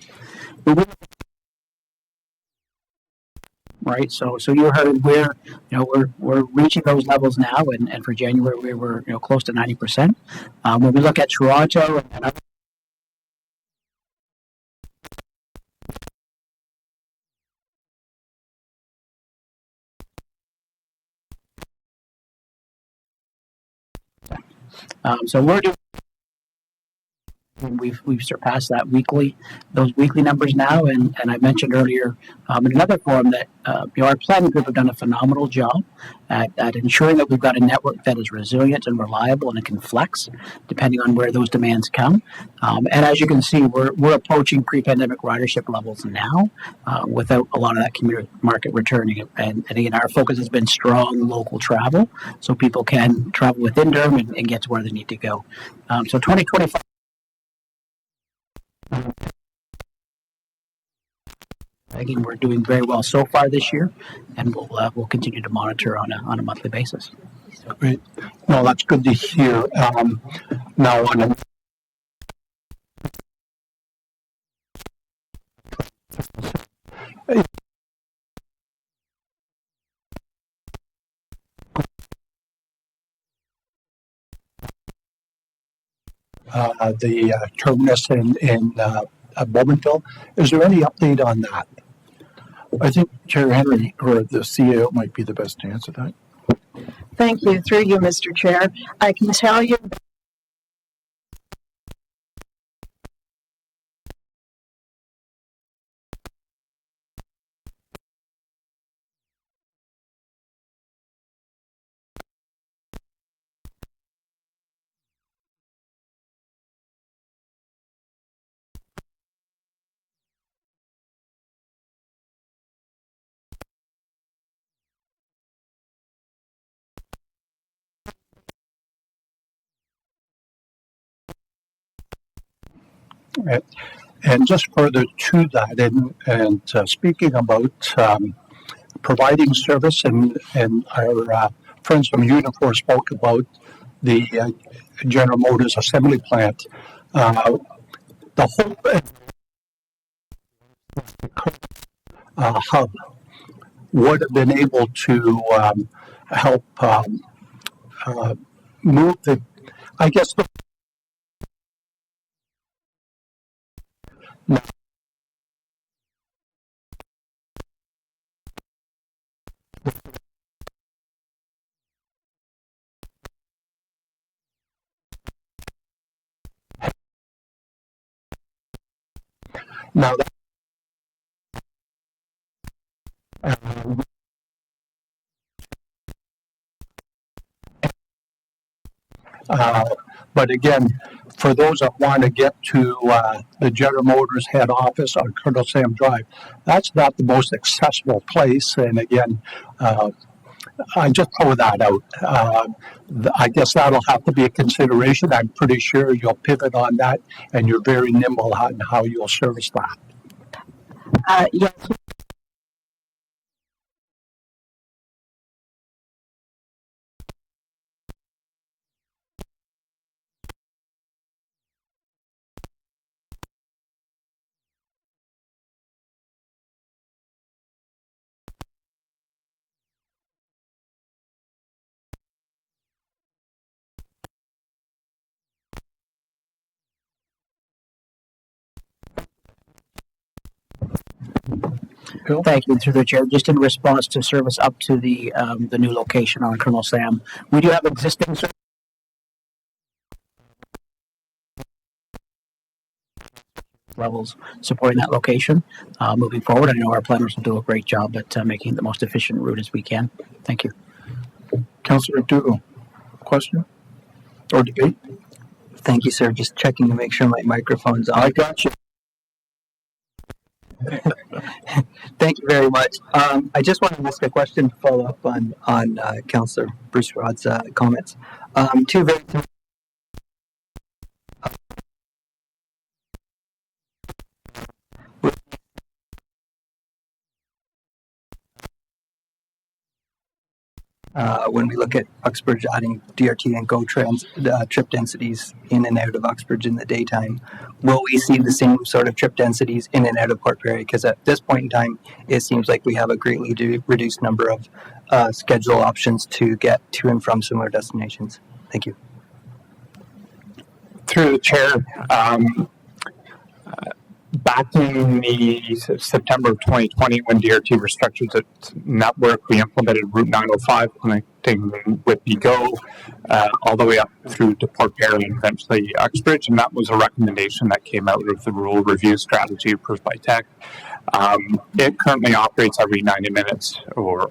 Right, so you heard we're reaching those levels now, and for January we were close to 90%. When we look at Toronto and other so we're doing, we've surpassed those weekly numbers now, and I mentioned earlier in another forum that our planning group have done a phenomenal job at ensuring that we've got a network that is resilient and reliable and it can flex depending on where those demands come. And as you can see, we're approaching pre-pandemic ridership levels now without a lot of that commuter market returning. And again, our focus has been strong local travel, so people can travel within Durham and get to where they need to go. So 2025. Again, we're doing very well so far this year, and we'll continue to monitor on a monthly basis. Great. No, that's good to hear. Now, on the terminus in Bowmanville, is there any update on that? I think Chair Henry or the CAO might be the best to answer that. Thank you. Through you, Mr. Chair. I can tell you and just further to that, and speaking about providing service, and our friends from Unifor spoke about the General Motors assembly plant. The hope hub would have been able to help move the, I guess, the Now, but again, for those that want to get to the General Motors head office on Colonel Sam Drive, that's not the most accessible place. And again, I just throw that out. I guess that'll have to be a consideration. I'm pretty sure you'll pivot on that, and you're very nimble on how you'll service that. Yes. Thank you, through the chair. Just in response to service up to the new location on Colonel Sam, we do have existing levels supporting that location. Moving forward, I know our planners will do a great job at making it the most efficient route as we can. Thank you. Councillor McDougall, question or debate? Thank you, sir. Just checking to make sure my microphone's on. I got you. Thank you very much. I just want to ask a question to follow up on Councillor Bruce Rod's comments. Two very when we look at Uxbridge adding DRT and GO trip densities in and out of Uxbridge in the daytime, will we see the same sort of trip densities in and out of Port Perry? Because at this point in time, it seems like we have a greatly reduced number of schedule options to get to and from similar destinations. Thank you. Through the chair, back in the September of 2020, when DRT restructured its network, we implemented Route 905 connecting Whitby GO all the way up through to Port Perry and eventually Uxbridge, and that was a recommendation that came out of the rural review strategy approved by TEC. It currently operates every 90 minutes or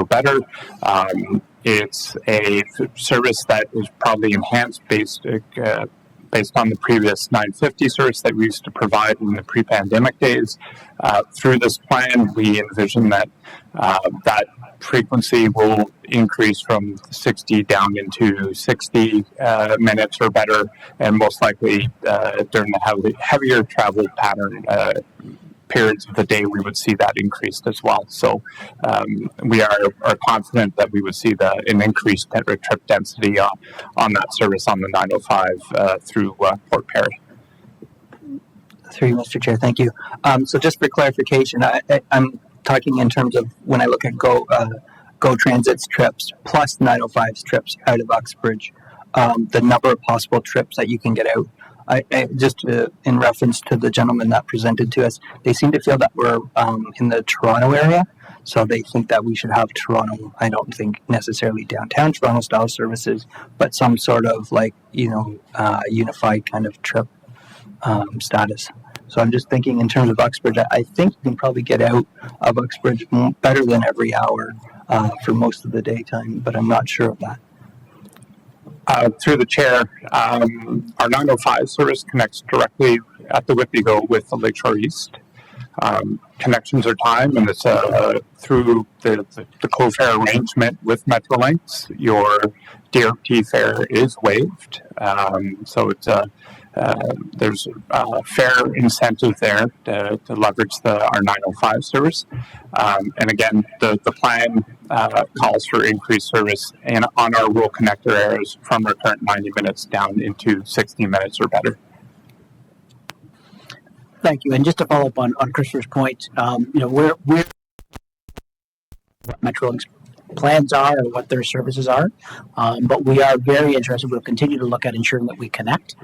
better. It's a service that is probably enhanced based on the previous 950 service that we used to provide in the pre-pandemic days. Through this plan, we envision that that frequency will increase from 60 down into 60 minutes or better, and most likely during the heavier travel pattern periods of the day, we would see that increased as well. So we are confident that we would see an increased trip density on that service on the 905 through Port Perry. Through you, Mr. Chair. Thank you. So just for clarification, I'm talking in terms of when I look at GO Transit's trips plus 905's trips out of Uxbridge, the number of possible trips that you can get out. Just in reference to the gentleman that presented to us, they seem to feel that we're in the Toronto area, so they think that we should have Toronto, I don't think necessarily downtown Toronto style services, but some sort of unified kind of trip status. So I'm just thinking in terms of Uxbridge, I think you can probably get out of Uxbridge better than every hour for most of the daytime, but I'm not sure of that. Through the chair, our 905 service connects directly at the Whitby GO with the Lakeshore East. Connections are timed, and it's through the co-fare arrangement with Metrolinx. Your DRT fare is waived, so it's there's a fair incentive there to leverage our 905 service. And again, the plan calls for increased service on our rural connector areas from our current 90 minutes down into 60 minutes or better. Thank you. And just to follow up on Christopher's point, we're what Metrolinx plans are and what their services are, but we are very interested. We'll continue to look at ensuring that we connect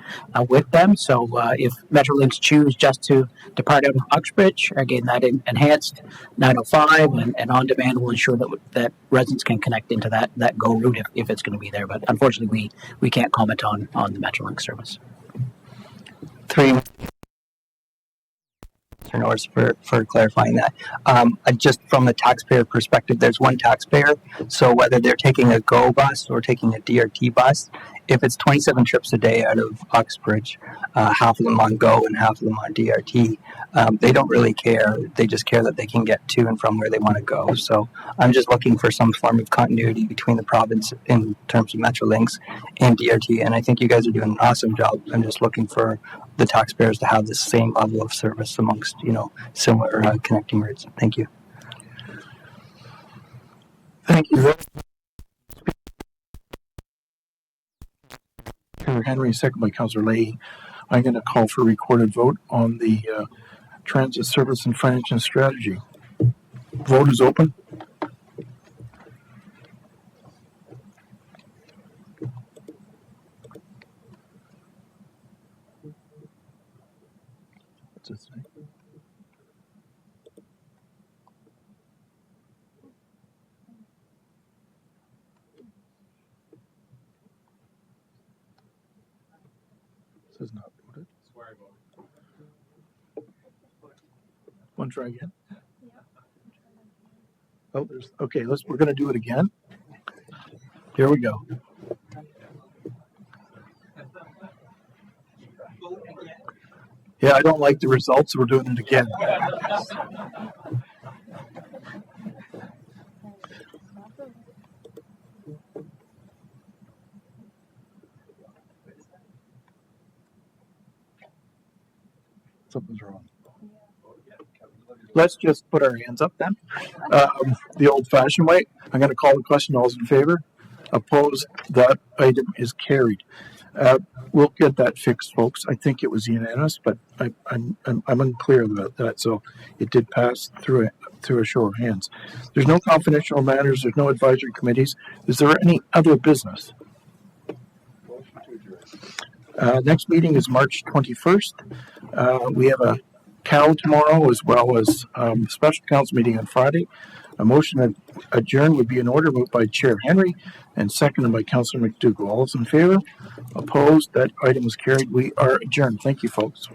with them. So if Metrolinx choose just to depart out of Uxbridge, again, that enhanced 905 and on demand will ensure that residents can connect into that GO route if it's going to be there. But unfortunately, we can't comment on the Metrolinx service. Mr. Norris, for clarifying that. Just from the taxpayer perspective, there's one taxpayer. So whether they're taking a GO bus or taking a DRT bus, if it's 27 trips a day out of Uxbridge, half of them on GO and half of them on DRT, they don't really care. They just care that they can get to and from where they want to go. So I'm just looking for some form of continuity between the province in terms of Metrolinx and DRT. And I think you guys are doing an awesome job. I'm just looking for the taxpayers to have the same level of service amongst, similar connecting routes. Thank you. Thank you. Councillor Henry, second by Councillor Leahy. I'm going to call for a recorded vote on the transit service and financial strategy. Vote is open. What's it say? Says not voted. Want to try again? Oh, okay. We're going to do it again. Here we go. Yeah, I don't like the results. So we're doing it again. Something's wrong. Let's just put our hands up then. The old-fashioned way. I'm going to call the question. All those in favor? Opposed? That item is carried. We'll get that fixed, folks. I think it was unanimous, but I'm unclear about that. So it did pass through a show of hands. There's no confidential matters. There's no advisory committees. Is there any other business? Next meeting is March 21st. We have a COW tomorrow as well as special council meeting on Friday. A motion to adjourn would be in order, moved by Chair Henry and seconded by Councillor McDougall. All those in favor? Opposed? That item is carried. We are adjourned. Thank you, folks.